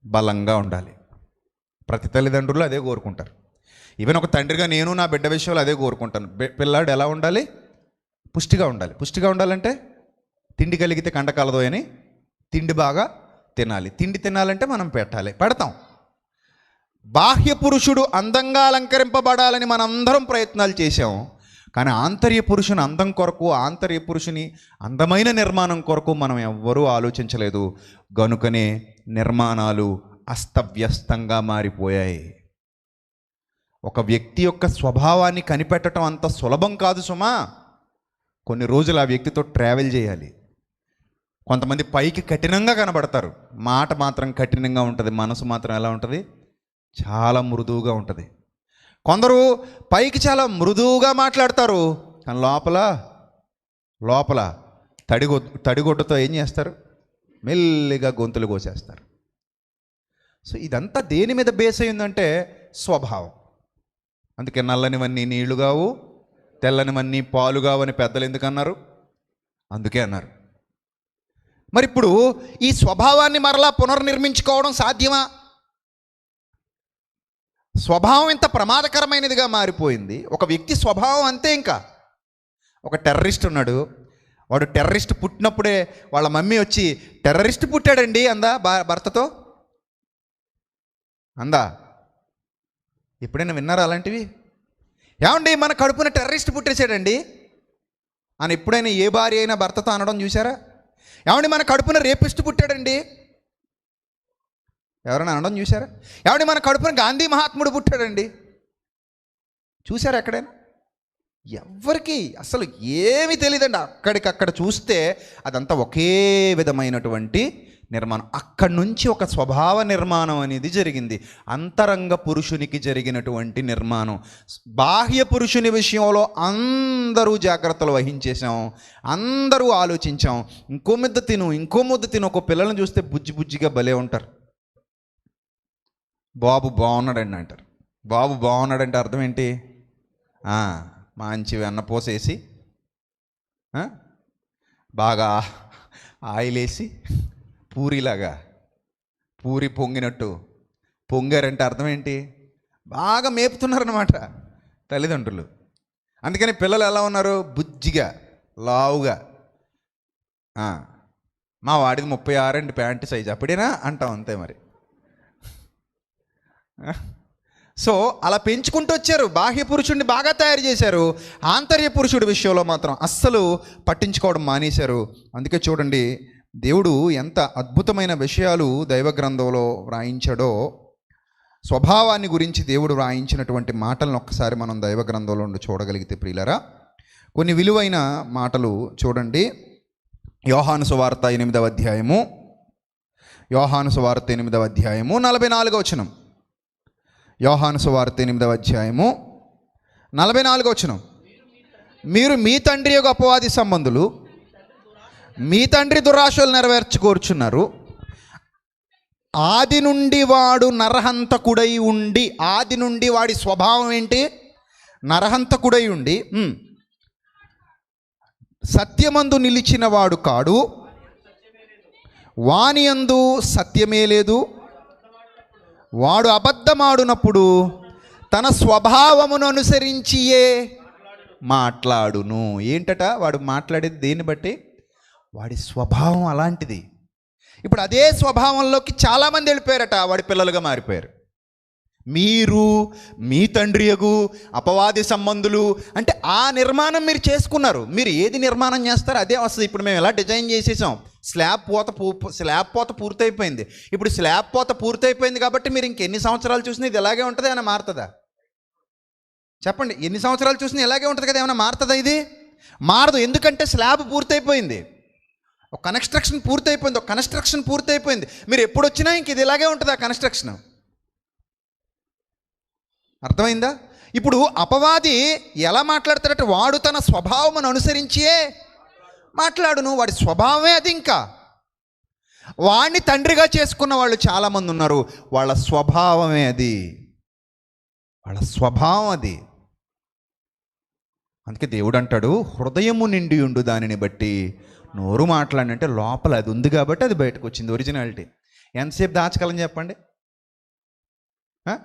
బలంగా ఉండాలి. ప్రతి తల్లిదండ్రులు అదే కోరుకుంటారు. ఈవెన్ ఒక తండ్రిగా నేను నా బిడ్డ విషయంలో అదే కోరుకుంటాను. పిల్లాడు ఎలా ఉండాలి, పుష్టిగా ఉండాలి. పుష్టిగా ఉండాలంటే తిండి కలిగితే కండ కలదో అని తిండి బాగా తినాలి. తిండి తినాలంటే మనం పెడతాం. బాహ్య పురుషుడు అందంగా అలంకరింపబడాలని మనందరం ప్రయత్నాలు చేశాం. కానీ ఆంతర్య పురుషుని అందం కొరకు, ఆంతర్య పురుషుని అందమైన నిర్మాణం కొరకు మనం ఎవ్వరూ ఆలోచించలేదు. గనుకనే నిర్మాణాలు అస్తవ్యస్తంగా మారిపోయాయి. ఒక వ్యక్తి యొక్క స్వభావాన్ని కనిపెట్టడం అంత సులభం కాదు సుమా. కొన్ని రోజులు ఆ వ్యక్తితో ట్రావెల్ చేయాలి. కొంతమంది పైకి కఠినంగా కనబడతారు, మాట మాత్రం కఠినంగా ఉంటుంది, మనసు మాత్రం ఎలా ఉంటుంది, చాలా మృదువుగా ఉంటుంది. కొందరు పైకి చాలా మృదువుగా మాట్లాడతారు, కానీ లోపల తడిగొడ్డతో ఏం చేస్తారు, మెల్లిగా గొంతులు కోసేస్తారు. సో ఇదంతా దేని మీద బేస్ అయిందంటే స్వభావం. అందుకే నల్లనివన్నీ నీళ్లు కావు, తెల్లనివన్నీ పాలు కావని పెద్దలు ఎందుకన్నారు? అందుకే అన్నారు. మరి ఇప్పుడు ఈ స్వభావాన్ని మరలా పునర్నిర్మించుకోవడం సాధ్యమా? స్వభావం ఇంత ప్రమాదకరమైనదిగా మారిపోయింది. ఒక వ్యక్తి స్వభావం అంతే. ఇంకా ఒక టెర్రరిస్ట్ ఉన్నాడు, వాడు టెర్రరిస్ట్ పుట్టినప్పుడే వాళ్ళ మమ్మీ వచ్చి టెర్రరిస్ట్ పుట్టాడండి అందా భర్తతో? అందా? ఎప్పుడైనా విన్నారా అలాంటివి? ఏమండి మన కడుపున టెర్రరిస్ట్ పుట్టేసాడండి అని ఎప్పుడైనా ఏ భార్య అయినా భర్తతో అనడం చూసారా? ఏమండి మన కడుపున రేపిస్ట్ పుట్టాడండి ఎవరైనా అనడం చూసారా? ఏమండి మన కడుపున గాంధీ మహాత్ముడు పుట్టాడండి చూసారా ఎక్కడైనా? ఎవ్వరికి అసలు ఏమీ తెలియదండి. అక్కడికక్కడ చూస్తే అదంతా ఒకే విధమైనటువంటి నిర్మాణం. అక్కడి నుంచి ఒక స్వభావ నిర్మాణం అనేది జరిగింది. అంతరంగ పురుషునికి జరిగినటువంటి నిర్మాణం. బాహ్య పురుషుని విషయంలో అందరూ జాగ్రత్తలు వహించేసాం, అందరూ ఆలోచించాం. ఇంకో ముద్ద తిను. ఒక పిల్లల్ని చూస్తే బుజ్జిగా భలే ఉంటారు. బాబు బాగున్నాడండి అంటారు. బాబు బాగున్నాడంటే అర్థం ఏంటి? మంచి వెన్న పోసేసి బాగా ఆయిల్ వేసి పూరి పొంగినట్టు పొంగారంటే అర్థం ఏంటి? బాగా మేపుతున్నారన్నమాట తల్లిదండ్రులు. అందుకని పిల్లలు ఎలా ఉన్నారు? బుజ్జిగా, లావుగా. మా వాడిది 36 అండి ప్యాంటు సైజు, అప్పుడేనా అంటాం, అంతే మరి. సో అలా పెంచుకుంటూ వచ్చారు. బాహ్య పురుషుడిని బాగా తయారు చేశారు, ఆంతర్య పురుషుడి విషయంలో మాత్రం అస్సలు పట్టించుకోవడం మానేశారు. అందుకే చూడండి, దేవుడు ఎంత అద్భుతమైన విషయాలు దైవ గ్రంథంలో వ్రాయించాడో. స్వభావాన్ని గురించి దేవుడు వ్రాయించినటువంటి మాటలను ఒక్కసారి మనం దైవ గ్రంథంలో నుండి చూడగలిగితే ప్రియులరా, కొన్ని విలువైన మాటలు చూడండి. యోహాను సువార్త 8వ అధ్యాయము, 44వ వచనం. యోహాను సువార్త 8వ అధ్యాయము 44వ వచనం. మీరు మీ తండ్రి యొక్క అపవాది సంబంధులు, మీ తండ్రి దురాశలు నెరవేర్చుకోరుచున్నారు. ఆది నుండి వాడు నరహంతకుడై ఉండి, ఆది నుండి వాడి స్వభావం ఏంటి? నరహంతకుడై ఉండి సత్యమందు నిలిచిన వాడు కాడు, వాని యందు సత్యమే లేదు. వాడు అబద్ధమాడునప్పుడు తన స్వభావమును అనుసరించియే మాట్లాడును. ఏంటట వాడు మాట్లాడేది? దేన్ని బట్టి? వాడి స్వభావం అలాంటిది. ఇప్పుడు అదే స్వభావంలోకి చాలామంది వెళ్ళిపోయారట, వాడి పిల్లలుగా మారిపోయారు. మీరు మీ తండ్రి యగు అపవాది సంబంధులు అంటే ఆ నిర్మాణం మీరు చేసుకున్నారు. మీరు ఏది నిర్మాణం చేస్తారో అదే వస్తుంది. ఇప్పుడు మేము ఎలా డిజైన్ చేసేసాం, స్లాబ్ పోత పూర్తయిపోయింది. ఇప్పుడు స్లాబ్ పోత పూర్తయిపోయింది కాబట్టి మీరు ఇంకెన్ని సంవత్సరాలు చూసినా ఇది ఎలాగే ఉంటుంది, ఏమైనా మారుతుందా? చెప్పండి, ఎన్ని సంవత్సరాలు చూసినా ఇలాగే ఉంటుంది కదా, ఏమైనా మారుతుందా? ఇది మారదు. ఎందుకంటే స్లాబ్ పూర్తయిపోయింది, ఒక కన్స్ట్రక్షన్ పూర్తయిపోయింది. మీరు ఎప్పుడు వచ్చినా ఇంక ఇది ఇలాగే ఉంటుంది ఆ కన్స్ట్రక్షన్. అర్థమైందా? ఇప్పుడు అపవాది ఎలా మాట్లాడతాడంటే వాడు తన స్వభావమును అనుసరించే మాట్లాడును. వాడి స్వభావమే అది. ఇంకా వాడిని తండ్రిగా చేసుకున్న వాళ్ళు చాలామంది ఉన్నారు. వాళ్ళ స్వభావమే అది, వాళ్ళ స్వభావం అది. అందుకే దేవుడు అంటాడు, హృదయము నిండి ఉండు దానిని బట్టి నోరు మాట్లాడినంటే లోపల అది ఉంది కాబట్టి అది బయటకు వచ్చింది. ఒరిజినాలిటీ ఎంతసేపు దాచగలం చెప్పండి?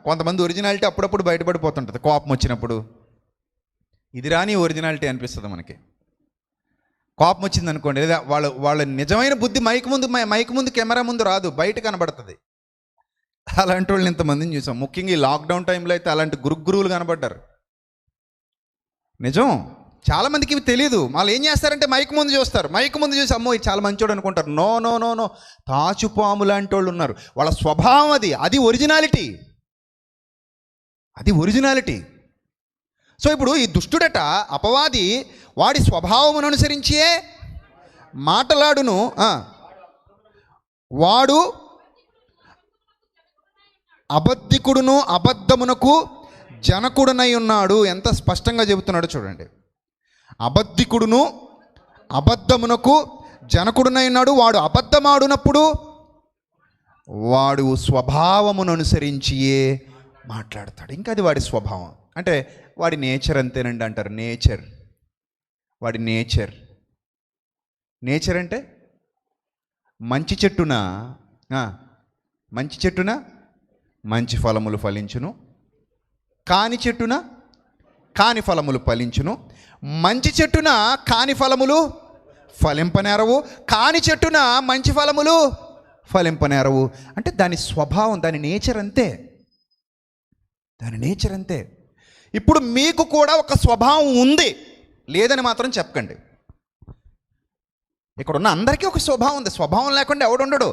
కొంతమంది ఒరిజినాలిటీ అప్పుడప్పుడు బయటపడిపోతుంటుంది కోపం వచ్చినప్పుడు. ఇది రాని ఒరిజినాలిటీ అనిపిస్తుంది మనకి. కోపం వచ్చింది అనుకోండి, లేదా వాళ్ళ నిజమైన బుద్ధి మైక్ ముందు కెమెరా ముందు రాదు, బయట కనబడుతుంది. అలాంటి వాళ్ళని ఇంతమందిని చూసాం. ముఖ్యంగా ఈ లాక్డౌన్ టైంలో అయితే అలాంటి గురువులు కనబడ్డారు. నిజం, చాలామందికి ఇవి తెలియదు. వాళ్ళు ఏం చేస్తారంటే మైక్ ముందు చూస్తారు, మైక్ ముందు చూసి అమ్మో ఇది చాలా మంచోడు అనుకుంటారు. నో నో నో నో తాచుపాము లాంటి వాళ్ళు ఉన్నారు. వాళ్ళ స్వభావం అది ఒరిజినాలిటీ, అది ఒరిజినాలిటీ. సో ఇప్పుడు ఈ దుష్టుడట అపవాది వాడి స్వభావమును అనుసరించే మాటలాడును. వాడు అబద్ధికుడును అబద్ధమునకు జనకుడునై ఉన్నాడు. ఎంత స్పష్టంగా చెబుతున్నాడు చూడండి. అబద్ధికుడును అబద్ధమునకు జనకుడునై ఉన్నాడు. వాడు అబద్ధమాడునప్పుడు వాడు స్వభావమును అనుసరించియే మాట్లాడతాడు. ఇంకా అది వాడి స్వభావం. అంటే వాడి నేచర్ అంతేనండి అంటారు. వాడి నేచర్ అంటే మంచి చెట్టున మంచి ఫలములు ఫలించును, కాని చెట్టున కాని ఫలములు ఫలించును. మంచి చెట్టున కాని ఫలములు ఫలింపనేరవు, కాని చెట్టున మంచి ఫలములు ఫలింపనేరవు. అంటే దాని స్వభావం, దాని నేచర్ అంతే. ఇప్పుడు మీకు కూడా ఒక స్వభావం ఉంది, లేదని మాత్రం చెప్పకండి. ఇక్కడ ఉన్న అందరికీ ఒక స్వభావం ఉంది. స్వభావం లేకుండా ఎవడుండడు.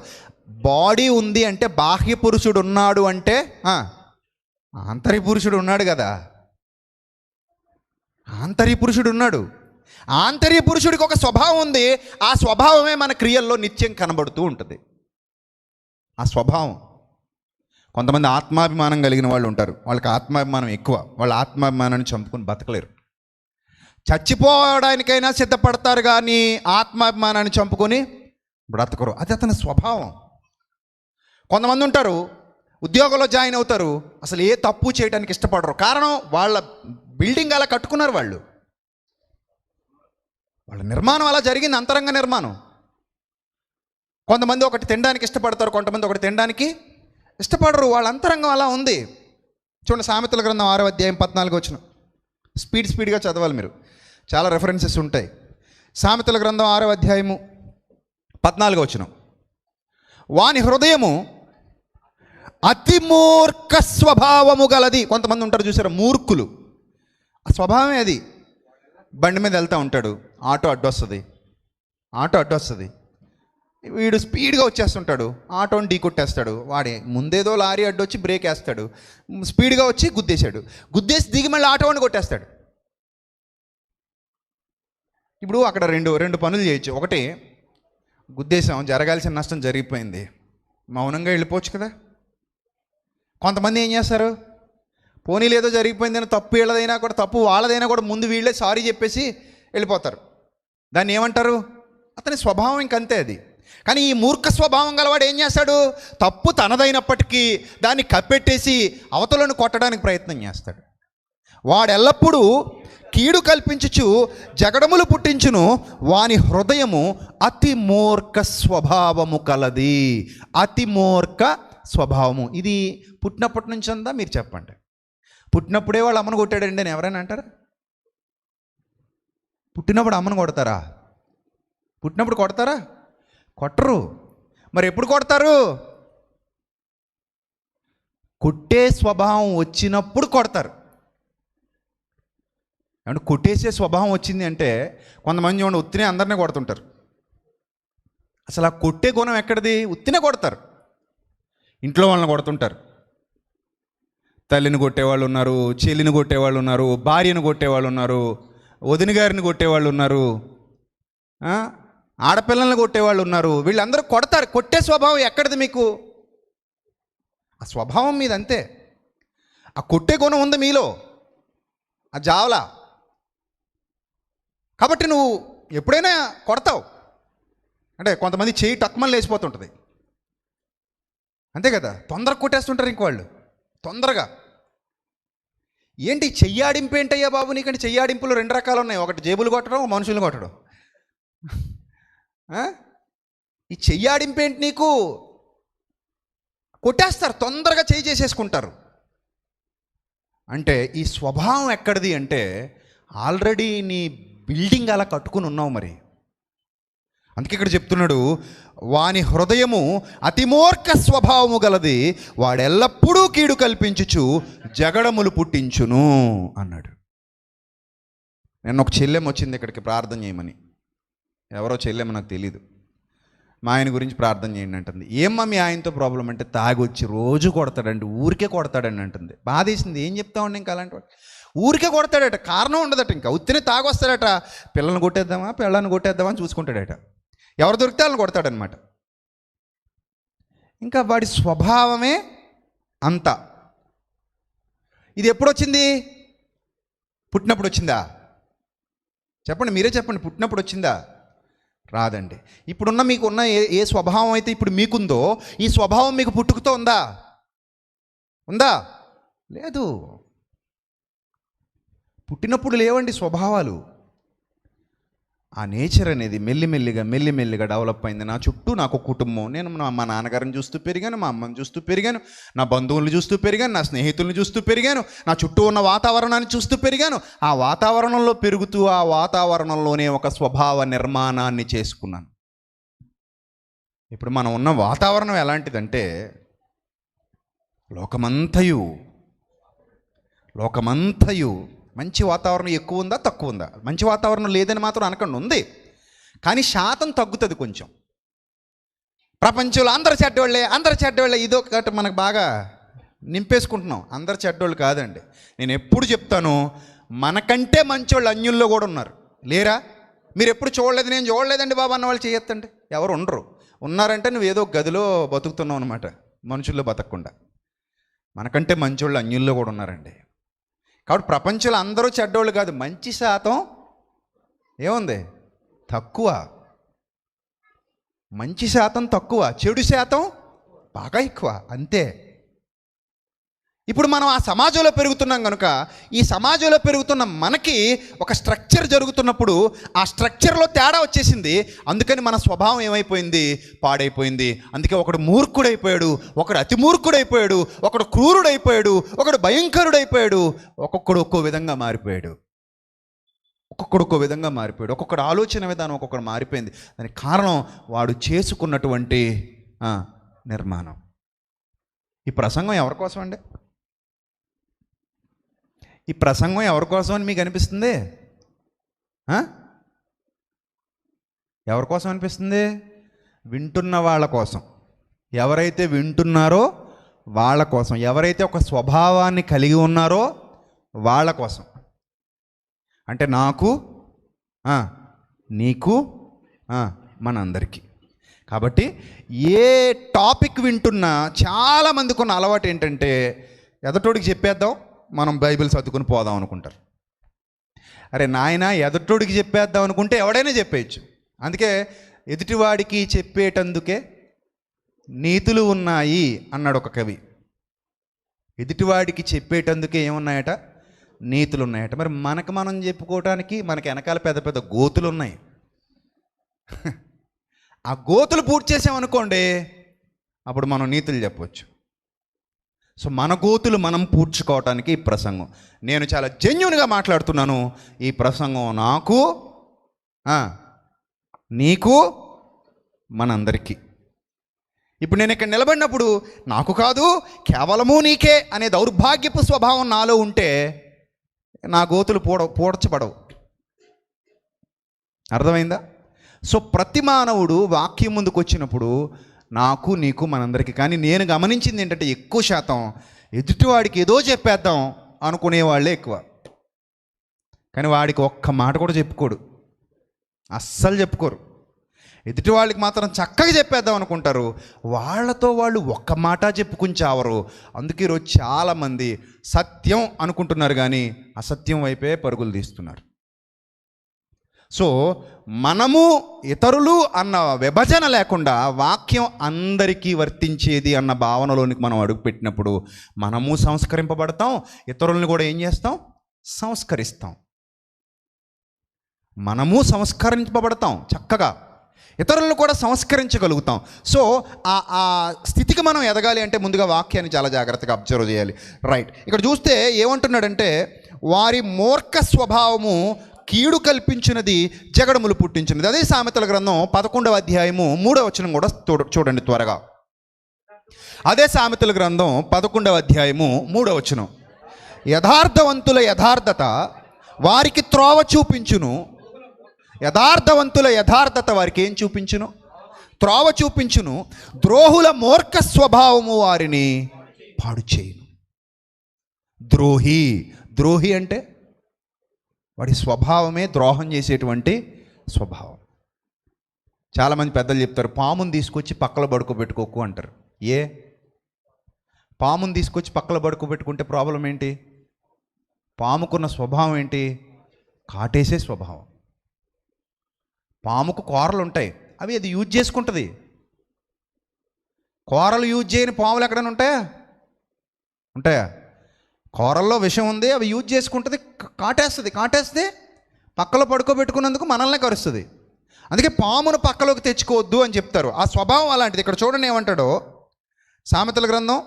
బాడీ ఉంది అంటే బాహ్య పురుషుడు ఉన్నాడు అంటే ఆంతర్య పురుషుడు ఉన్నాడు కదా. ఆంతర్య పురుషుడు ఉన్నాడు. ఆంతర్య పురుషుడికి ఒక స్వభావం ఉంది. ఆ స్వభావమే మన క్రియల్లో నిత్యం కనబడుతూ ఉంటుంది. ఆ స్వభావం. కొంతమంది ఆత్మాభిమానం కలిగిన వాళ్ళు ఉంటారు. వాళ్ళకి ఆత్మాభిమానం ఎక్కువ. వాళ్ళ ఆత్మాభిమానాన్ని చంపుకొని బతకలేరు. చచ్చిపోవడానికైనా సిద్ధపడతారు కానీ ఆత్మాభిమానాన్ని చంపుకొని బ్రతకరు. అది అతని స్వభావం. కొంతమంది ఉంటారు, ఉద్యోగంలో జాయిన్ అవుతారు, అసలు ఏ తప్పు చేయడానికి ఇష్టపడరు. కారణం, వాళ్ళ బిల్డింగ్ అలా కట్టుకున్నారు. వాళ్ళ నిర్మాణం అలా జరిగింది, అంతరంగ నిర్మాణం. కొంతమంది ఒకటి తినడానికి ఇష్టపడతారు, కొంతమంది ఒకటి తినడానికి ఇష్టపడరు. వాళ్ళ అంతరంగం అలా ఉంది. చూడండి, సామెతల గ్రంథం 6వ అధ్యాయం 14వ వచనం. స్పీడ్గా చదవాలి మీరు, చాలా రెఫరెన్సెస్ ఉంటాయి. సామెతల గ్రంథం 6వ అధ్యాయము 14వ వచనం. వాని హృదయము అతి మూర్ఖ స్వభావము గలది. కొంతమంది ఉంటారు చూసారా, మూర్ఖులు. ఆ స్వభావమే అది. బండి మీద వెళ్తూ ఉంటాడు, ఆటో అడ్డొస్తుంది. వీడు స్పీడ్గా వచ్చేస్తుంటాడు, ఆటోని ఢీ కొట్టేస్తాడు. వాడే ముందేదో లారీ అడ్డొచ్చి బ్రేక్ వేస్తాడు, స్పీడ్గా వచ్చి గుద్దేసి దిగి మళ్ళీ ఆటోని కొట్టేస్తాడు. ఇప్పుడు అక్కడ రెండు పనులు చేయొచ్చు. ఒకటి, గుద్దేశాం, జరగాల్సిన నష్టం జరిగిపోయింది, మౌనంగా వెళ్ళిపోవచ్చు కదా. కొంతమంది ఏం చేస్తారు, పోనీ లేదో జరిగిపోయిందని, తప్పు వీళ్ళదైనా కూడా తప్పు వాళ్ళదైనా కూడా ముందు వీళ్ళే సారీ చెప్పేసి వెళ్ళిపోతారు. దాన్ని ఏమంటారు? అతని స్వభావం ఇంకంతే అది. కానీ ఈ మూర్ఖ స్వభావం గలవాడు ఏం చేస్తాడు? తప్పు తనదైనప్పటికీ దాన్ని కప్పెట్టేసి అవతలను కొట్టడానికి ప్రయత్నం చేస్తాడు. వాడు ఎల్లప్పుడూ కీడు కల్పించుచు జగడములు పుట్టించును. వాని హృదయము అతి మూర్ఖ స్వభావము కలది. అతి మూర్ఖ స్వభావము. ఇది పుట్టినప్పటి నుంచి ఉందా? మీరు చెప్పండి. పుట్టినప్పుడే వాళ్ళు అమ్మను కొట్టాడండి అని ఎవరైనా అంటారా? పుట్టినప్పుడు అమ్మను కొడతారా? పుట్టినప్పుడు కొడతారా? కొట్టరు. మరి ఎప్పుడు కొడతారు? కొట్టే స్వభావం వచ్చినప్పుడు కొడతారు. అంటే కొట్టేసే స్వభావం వచ్చింది అంటే కొంతమంది చూడండి, ఉత్తినే అందరినీ కొడుతుంటారు. అసలు ఆ కొట్టే గుణం ఎక్కడిది? ఉత్తినే కొడతారు. ఇంట్లో వాళ్ళని కొడుతుంటారు. తల్లిని కొట్టేవాళ్ళు ఉన్నారు, చెల్లిని కొట్టేవాళ్ళు ఉన్నారు, భార్యను కొట్టేవాళ్ళు ఉన్నారు, వదిన గారిని కొట్టేవాళ్ళు ఉన్నారు, ఆడపిల్లల్ని కొట్టేవాళ్ళు ఉన్నారు. వీళ్ళందరూ కొడతారు. కొట్టే స్వభావం ఎక్కడిది మీకు? ఆ స్వభావం మీద అంతే. ఆ కొట్టే గుణం ఉంది మీలో, ఆ జావలా. కాబట్టి నువ్వు ఎప్పుడైనా కొడతావు. అంటే కొంతమంది చేయి టక్మని లేచిపోతుంటుంది, అంతే కదా. తొందరగా కొట్టేస్తుంటారు ఇంకోళ్ళు, తొందరగా. ఏంటి చెయ్యాడింపు ఏంటయ్యా బాబు నీకంటే? చెయ్యాడింపులు 2 రకాలు ఉన్నాయి. ఒకటి జేబులు కొట్టడం, మనుషులు కొట్టడం. ఈ చెయ్యాడింపు ఏంటి నీకు? కొట్టేస్తారు, తొందరగా చేయి చేసేసుకుంటారు. అంటే ఈ స్వభావం ఎక్కడిది అంటే ఆల్రెడీ నీ బిల్డింగ్ అలా కట్టుకుని ఉన్నావు. మరి అందుకే ఇక్కడ చెప్తున్నాడు, వాని హృదయము అతిమూర్ఖ స్వభావము గలది, వాడెల్లప్పుడూ కీడు కల్పించుచు జగడములు పుట్టించును అన్నాడు. నేను ఒక చెల్లెమ్మ వచ్చింది ఇక్కడికి ప్రార్థన చేయమని. ఎవరో చెల్లెమ్మ, నాకు తెలీదు. మా ఆయన గురించి ప్రార్థన చేయండి అంటుంది. ఏమ్మా మీ ఆయనతో ప్రాబ్లం అంటే, తాగొచ్చి రోజు కొడతాడండి, ఊరికే కొడతాడని అంటుంది. బాధేసింది. ఏం చెప్తామండి ఇంకా అలాంటి వాడు? ఊరికే కొడతాడట, కారణం ఉండదట. ఇంకా ఉత్తినే తాగొస్తాడట. పిల్లల్ని కొట్టేద్దామా పిల్లల్ని కొట్టేద్దామా అని చూసుకుంటాడట. ఎవరు దొరికితే వాళ్ళని కొడతాడనమాట. ఇంకా వాడి స్వభావమే అంత. ఇది ఎప్పుడు వచ్చింది? పుట్టినప్పుడు వచ్చిందా? చెప్పండి, మీరే చెప్పండి. పుట్టినప్పుడు వచ్చిందా? రాదండి. ఇప్పుడున్న మీకున్న ఏ స్వభావం అయితే ఇప్పుడు మీకుందో, ఈ స్వభావం మీకు పుట్టుకతో ఉందా? లేదు. పుట్టినప్పుడు లేవండి స్వభావాలు. ఆ నేచర్ అనేది మెల్లిమెల్లిగా డెవలప్ అయింది. నా చుట్టూ నాకు కుటుంబం, నేను మా నాన్నగారిని చూస్తూ పెరిగాను, మా అమ్మని చూస్తూ పెరిగాను, నా బంధువులను చూస్తూ పెరిగాను, నా స్నేహితులను చూస్తూ పెరిగాను, నా చుట్టూ ఉన్న వాతావరణాన్ని చూస్తూ పెరిగాను. ఆ వాతావరణంలో పెరుగుతూ ఆ వాతావరణంలోనే ఒక స్వభావ నిర్మాణాన్ని చేసుకున్నాను. ఇప్పుడు మనం ఉన్న వాతావరణం ఎలాంటిదంటే, లోకమంతయు మంచి వాతావరణం ఎక్కువ ఉందా తక్కువ ఉందా? మంచి వాతావరణం లేదని మాత్రం అనకండి, ఉంది. కానీ శాతం తగ్గుతుంది కొంచెం. ప్రపంచంలో అందరు చెడ్డోళ్ళే ఇదొకటి మనకు బాగా నింపేసుకుంటున్నాం. అందరు చెడ్డోళ్ళు కాదండి. నేను ఎప్పుడు చెప్తాను, మనకంటే మంచోళ్ళు అన్యుల్లో కూడా ఉన్నారు. లేరా? మీరు ఎప్పుడు చూడలేదు, నేను చూడలేదండి బాబా అన్న వాళ్ళు చేయొద్దండి. ఎవరు ఉండరు. ఉన్నారంటే నువ్వు ఏదో గదిలో బతుకుతున్నావు అనమాట, మనుషుల్లో బతకకుండా. మనకంటే మంచోళ్ళు అన్యుల్లో కూడా ఉన్నారండి. కాబట్టి ప్రపంచంలో అందరూ చెడ్డోళ్ళు కాదు, మంచి శాతం ఏముంది? తక్కువ. మంచి శాతం తక్కువ, చెడు శాతం బాగా ఎక్కువ, అంతే. ఇప్పుడు మనం ఆ సమాజంలో పెరుగుతున్నాం కనుక ఈ సమాజంలో పెరుగుతున్న మనకి ఒక స్ట్రక్చర్ జరుగుతున్నప్పుడు ఆ స్ట్రక్చర్లో తేడా వచ్చేసింది. అందుకని మన స్వభావం ఏమైపోయింది? పాడైపోయింది. అందుకే ఒకడు మూర్ఖుడైపోయాడు, ఒకడు అతి మూర్ఖుడైపోయాడు, ఒకడు క్రూరుడైపోయాడు, ఒకడు భయంకరుడైపోయాడు, ఒక్కొక్కడు ఒక్కో విధంగా మారిపోయాడు. ఒక్కొక్కడు ఆలోచన విధానం ఒక్కొక్కడు మారిపోయింది. దానికి కారణం వాడు చేసుకున్నటువంటి నిర్మాణం. ఈ ప్రసంగం ఎవరి కోసం అండి? ఈ ప్రసంగం ఎవరి కోసం అని మీకు అనిపిస్తుంది? ఎవరి కోసం అనిపిస్తుంది? వింటున్న వాళ్ళ కోసం. ఎవరైతే వింటున్నారో వాళ్ళ కోసం, ఎవరైతే ఒక స్వభావాన్ని కలిగి ఉన్నారో వాళ్ళ కోసం. అంటే నాకు, నీకు, మనందరికీ. కాబట్టి ఏ టాపిక్ వింటున్నా చాలామందికి ఉన్న అలవాటు ఏంటంటే ఎదటోడికి చెప్పేద్దాం, మనం బైబిల్ చదువుకుని పోదాం అనుకుంటారు. అరే నాయన, ఎదటోడికి చెప్పేద్దాం అనుకుంటే ఎవడైనా చెప్పేయచ్చు. అందుకే ఎదుటివాడికి చెప్పేటందుకే నీతులు ఉన్నాయి అన్నాడు ఒక కవి. ఎదుటివాడికి చెప్పేటందుకే ఏమున్నాయట? నీతులు ఉన్నాయట. మరి మనకు మనం చెప్పుకోవటానికి మనకి వెనకాల పెద్ద పెద్ద గోతులు ఉన్నాయి. ఆ గోతులు పూర్తి చేసామనుకోండి, అప్పుడు మనం నీతులు చెప్పవచ్చు. సో మన గోతులు మనం పూడ్చుకోవటానికి ఈ ప్రసంగం. నేను చాలా జెన్యూన్గా మాట్లాడుతున్నాను. ఈ ప్రసంగం నాకు, నీకు, మనందరికీ. ఇప్పుడు నేను ఇక్కడ నిలబడినప్పుడు నాకు కాదు, కేవలము నీకే అనే దౌర్భాగ్యపు స్వభావం నాలో ఉంటే నా గోతులు పూడ్చబడవు. అర్థమైందా? సో ప్రతి మానవుడు వాక్యం ముందుకు వచ్చినప్పుడు నాకు, నీకు, మనందరికీ. కానీ నేను గమనించింది ఏంటంటే ఎక్కువ శాతం ఎదుటివాడికి ఏదో చెప్పేద్దాం అనుకునేవాళ్ళే ఎక్కువ. కానీ వాడికి ఒక్క మాట కూడా చెప్పుకోడు, అస్సలు చెప్పుకోరు. ఎదుటి వాళ్ళకి మాత్రం చక్కగా చెప్పేద్దాం అనుకుంటారు, వాళ్ళతో వాళ్ళు ఒక్క మాట చెప్పుకుని చావరు. అందుకే ఈరోజు చాలామంది సత్యం అనుకుంటున్నారు కానీ అసత్యం వైపే పరుగులు తీస్తున్నారు. సో మనము ఇతరులు అన్న విభజన లేకుండా వాక్యం అందరికీ వర్తించేది అన్న భావనలోనికి మనం అడుగుపెట్టినప్పుడు మనము సంస్కరింపబడతాం, ఇతరులను కూడా ఏం చేస్తాం? సంస్కరిస్తాం. మనము సంస్కరింపబడతాం, చక్కగా ఇతరులను కూడా సంస్కరించగలుగుతాం. సో ఆ స్థితికి మనం ఎదగాలి అంటే ముందుగా వాక్యాన్ని చాలా జాగ్రత్తగా అబ్జర్వ్ చేయాలి. రైట్, ఇక్కడ చూస్తే ఏమంటున్నాడంటే వారి మూర్ఖ స్వభావము కీడు కల్పించినది, జగడములు పుట్టించినది. అదే సామెతల గ్రంథం 11వ అధ్యాయము 3వ వచనం కూడా చూడండి త్వరగా. అదే సామెతల గ్రంథం 11వ అధ్యాయము 3వ వచనం. యథార్థవంతుల యథార్థత వారికి త్రోవ చూపించును. యథార్థవంతుల యథార్థత వారికి ఏం చూపించును? త్రోవ చూపించును. ద్రోహుల మూర్ఖ స్వభావము వారిని పాడు చేయును. ద్రోహి అంటే వాడి స్వభావమే ద్రోహం చేసేటువంటి స్వభావం. చాలామంది పెద్దలు చెప్తారు, పాముని తీసుకొచ్చి పక్కల పడుకోబెట్టుకోకు అంటారు. పాముని తీసుకొచ్చి పక్కల పడుకోబెట్టుకుంటే ప్రాబ్లం ఏంటి? పాముకున్న స్వభావం ఏంటి? కాటేసే స్వభావం. పాముకు కూరలు ఉంటాయి, అవి అది యూజ్ చేసుకుంటుంది. కూరలు యూజ్ చేయని పాములు ఎక్కడైనా ఉంటాయా? కూరల్లో విషం ఉంది, అవి యూజ్ చేసుకుంటుంది, కాటేస్తే పక్కలో పడుకోబెట్టుకున్నందుకు మనల్నే కరుస్తుంది. అందుకే పామును పక్కలోకి తెచ్చుకోవద్దు అని చెప్తారు. ఆ స్వభావం అలాంటిది. ఇక్కడ చూడండి ఏమంటాడో, సామెతల గ్రంథం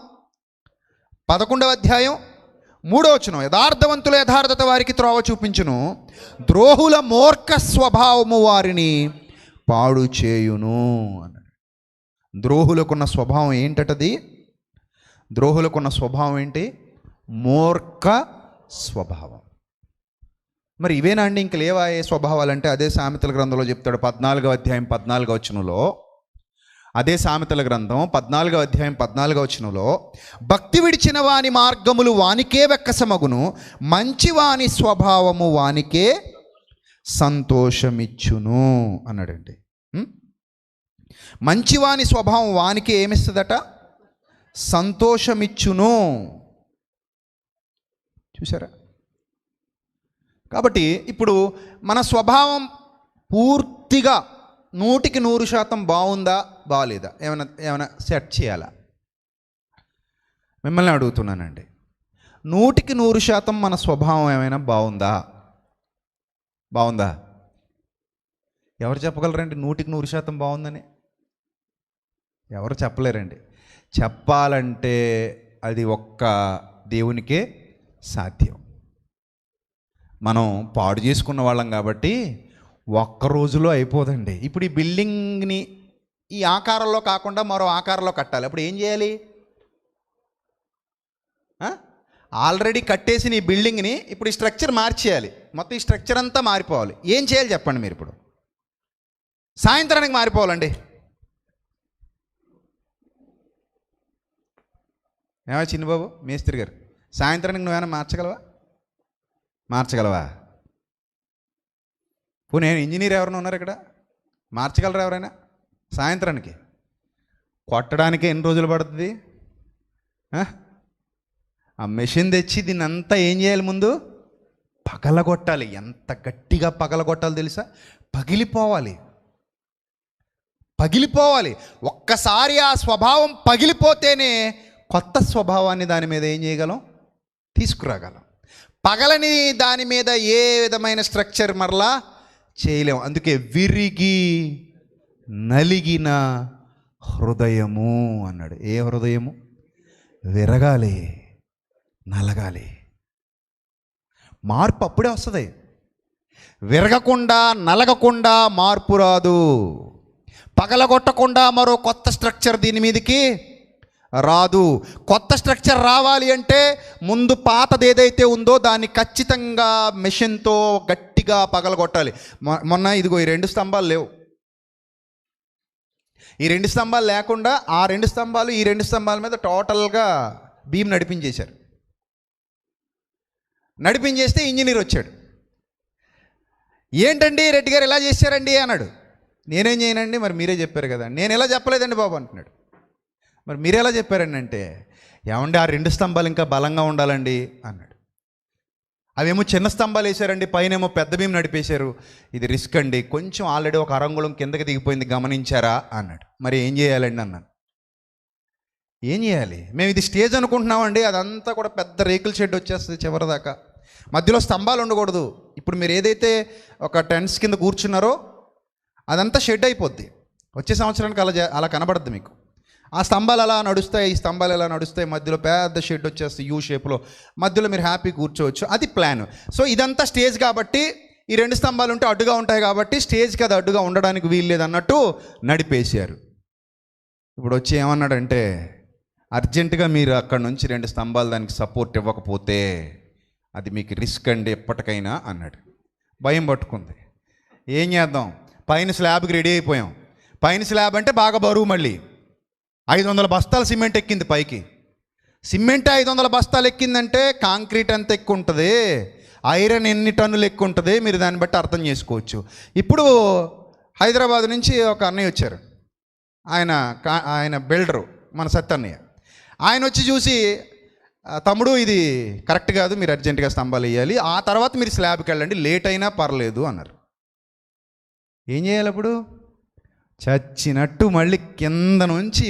11వ అధ్యాయం 3వ వచనం. యథార్థవంతుల యథార్థత వారికి త్రోవ చూపించును, ద్రోహుల మూర్ఖ స్వభావము వారిని పాడు చేయును అన్నాడు. ద్రోహులకున్న స్వభావం ఏంటది? ద్రోహులకున్న స్వభావం ఏంటి? మూర్ఖ స్వభావం. మరి ఇవేనా అండి? ఇంక లేవా ఏ స్వభావాలంటే? అదే సామెతల గ్రంథంలో చెప్తాడు 14వ అధ్యాయం 14వ వచనంలో, అదే సామెతల గ్రంథం 14వ అధ్యాయం 14వ వచనంలో, భక్తి విడిచిన వాని మార్గములు వానికే వెక్కసమగును, మంచి వాని స్వభావము వానికే సంతోషమిచ్చును అన్నాడండి. మంచివాని స్వభావం వానికి ఏమిస్తుందట? సంతోషమిచ్చును. చూసారా? కాబట్టి ఇప్పుడు మన స్వభావం పూర్తిగా 100% బాగుందా బాగాలేదా, ఏమైనా సెట్ చేయాలా? మిమ్మల్ని అడుగుతున్నానండి, 100% మన స్వభావం ఏమైనా బాగుందా? ఎవరు చెప్పగలరండి 100% బాగుందని? ఎవరు చెప్పలేరండి. చెప్పాలంటే అది ఒక్క దేవునికే సాధ్యం. మనం పాడు చేసుకున్న వాళ్ళం కాబట్టి ఒక్క రోజులో అయిపోదండి. ఇప్పుడు ఈ బిల్డింగ్ని ఈ ఆకారంలో కాకుండా మరో ఆకారంలో కట్టాలి. అప్పుడు ఏం చేయాలి? ఆల్రెడీ కట్టేసిన ఈ బిల్డింగ్ని ఇప్పుడు ఈ స్ట్రక్చర్ మార్చేయాలి. మొత్తం ఈ స్ట్రక్చర్ అంతా మారిపోవాలి. ఏం చేయాలి చెప్పండి మీరు? ఇప్పుడు సాయంత్రానికి మారిపోవాలండి. ఏమో చిన్నబాబు మేస్త్రి గారు, సాయంత్రానికి నువ్వేమైనా మార్చగలవా? పోనీ ఇంజనీర్ ఎవరైనా ఉన్నారు ఇక్కడ? మార్చగలరా ఎవరైనా? సాయంత్రానికి కొట్టడానికి ఎన్ని రోజులు పడుతుంది? ఆ మెషిన్ తెచ్చి దీన్ని అంతా ఏం చేయాలి? ముందు పగలగొట్టాలి. ఎంత గట్టిగా పగలగొట్టాలి తెలుసా? పగిలిపోవాలి. ఒక్కసారి ఆ స్వభావం పగిలిపోతేనే కొత్త స్వభావాన్ని దాని మీద ఏం చేయగలం? తీసుకురాగలం. పగలని దాని మీద ఏ విధమైన స్ట్రక్చర్ మరలా చేయలేము. అందుకే విరిగి నలిగిన హృదయము అన్నాడు. ఏ హృదయము? విరగాలి, నలగాలి. మార్పు అప్పుడే వస్తుంది. విరగకుండా నలగకుండా మార్పు రాదు. పగలగొట్టకుండా మరో కొత్త స్ట్రక్చర్ దీని మీదకి రాదు. కొత్త స్ట్రక్చర్ రావాలి అంటే ముందు పాతది ఏదైతే ఉందో దాన్ని ఖచ్చితంగా మెషిన్తో గట్టిగా పగలగొట్టాలి. మొన్న ఇదిగో ఈ 2 స్తంభాలు లేవు. ఈ 2 స్తంభాలు లేకుండా ఆ 2 స్తంభాలు ఈ 2 స్తంభాల మీద టోటల్గా బీమ్ నడిపించేశారు. నడిపించేస్తే ఇంజనీర్ వచ్చాడు. ఏంటండి రెడ్డి గారు ఎలా చేశారండి అన్నాడు. నేనేం చేయనండి, మరి మీరే చెప్పారు కదా. నేను ఎలా చెప్పలేదండి బాబు అంటున్నాడు. మరి మీరు ఎలా చెప్పారండి అంటే, ఏమండి ఆ 2 స్తంభాలు ఇంకా బలంగా ఉండాలండి అన్నాడు. అవేమో చిన్న స్తంభాలు వేశారండి, పైనేమో పెద్ద భీమ్ నడిపేశారు. ఇది రిస్క్ అండి, కొంచెం ఆల్రెడీ ఒక అరంగుళం కిందకి దిగిపోయింది గమనించారా అన్నాడు. మరి ఏం చేయాలండి అన్నాను. ఏం చేయాలి? మేము ఇది స్టేజ్ అనుకుంటున్నామండి, అదంతా కూడా పెద్ద రేకుల షెడ్ వచ్చేస్తుంది చివరిదాకా. మధ్యలో స్తంభాలు ఉండకూడదు. ఇప్పుడు మీరు ఏదైతే ఒక టెంట్స్ కింద కూర్చున్నారో అదంతా షెడ్ అయిపోద్ది. వచ్చే సంవత్సరానికి అలా కనబడుద్ది మీకు. ఆ స్తంభాలు అలా నడుస్తాయి, ఈ స్తంభాలు ఎలా నడుస్తాయి, మధ్యలో పెద్ద షెడ్ వచ్చేస్తాయి యూ షేప్లో. మధ్యలో మీరు హ్యాపీ కూర్చోవచ్చు. అది ప్లాన్. సో ఇదంతా స్టేజ్ కాబట్టి ఈ 2 స్తంభాలు ఉంటే అడ్డుగా ఉంటాయి కాబట్టి స్టేజ్కి అది అడ్డుగా ఉండడానికి వీలు లేదన్నట్టు నడిపేశారు. ఇప్పుడు వచ్చి ఏమన్నాడంటే, అర్జెంటుగా మీరు అక్కడ నుంచి 2 స్తంభాలు దానికి సపోర్ట్ ఇవ్వకపోతే అది మీకు రిస్క్ అండి ఎప్పటికైనా అన్నాడు. భయం పట్టుకుంది. ఏం చేద్దాం? పైన స్లాబ్కి రెడీ అయిపోయాం. పైన స్లాబ్ అంటే బాగా బరువు. మళ్ళీ 500 బస్తాల సిమెంట్ ఎక్కింది పైకి. సిమెంట్ 500 బస్తాలు ఎక్కిందంటే కాంక్రీట్ ఎంత ఎక్కువ ఉంటుంది, ఐరన్ ఎన్ని టన్నులు ఎక్కువ ఉంటుంది, మీరు దాన్ని బట్టి అర్థం చేసుకోవచ్చు. ఇప్పుడు హైదరాబాద్ నుంచి ఒక అన్నయ్య వచ్చారు. ఆయన బిల్డరు, మన సత్తన్నయ్య. ఆయన వచ్చి చూసి, తమ్ముడు ఇది కరెక్ట్ కాదు, మీరు అర్జెంటుగా స్తంభాలు వేయాలి, ఆ తర్వాత మీరు స్లాబ్కి వెళ్ళండి, లేట్ అయినా పర్లేదు అన్నారు. ఏం చేయాలి అప్పుడు? చచ్చినట్టు మళ్ళీ కింద నుంచి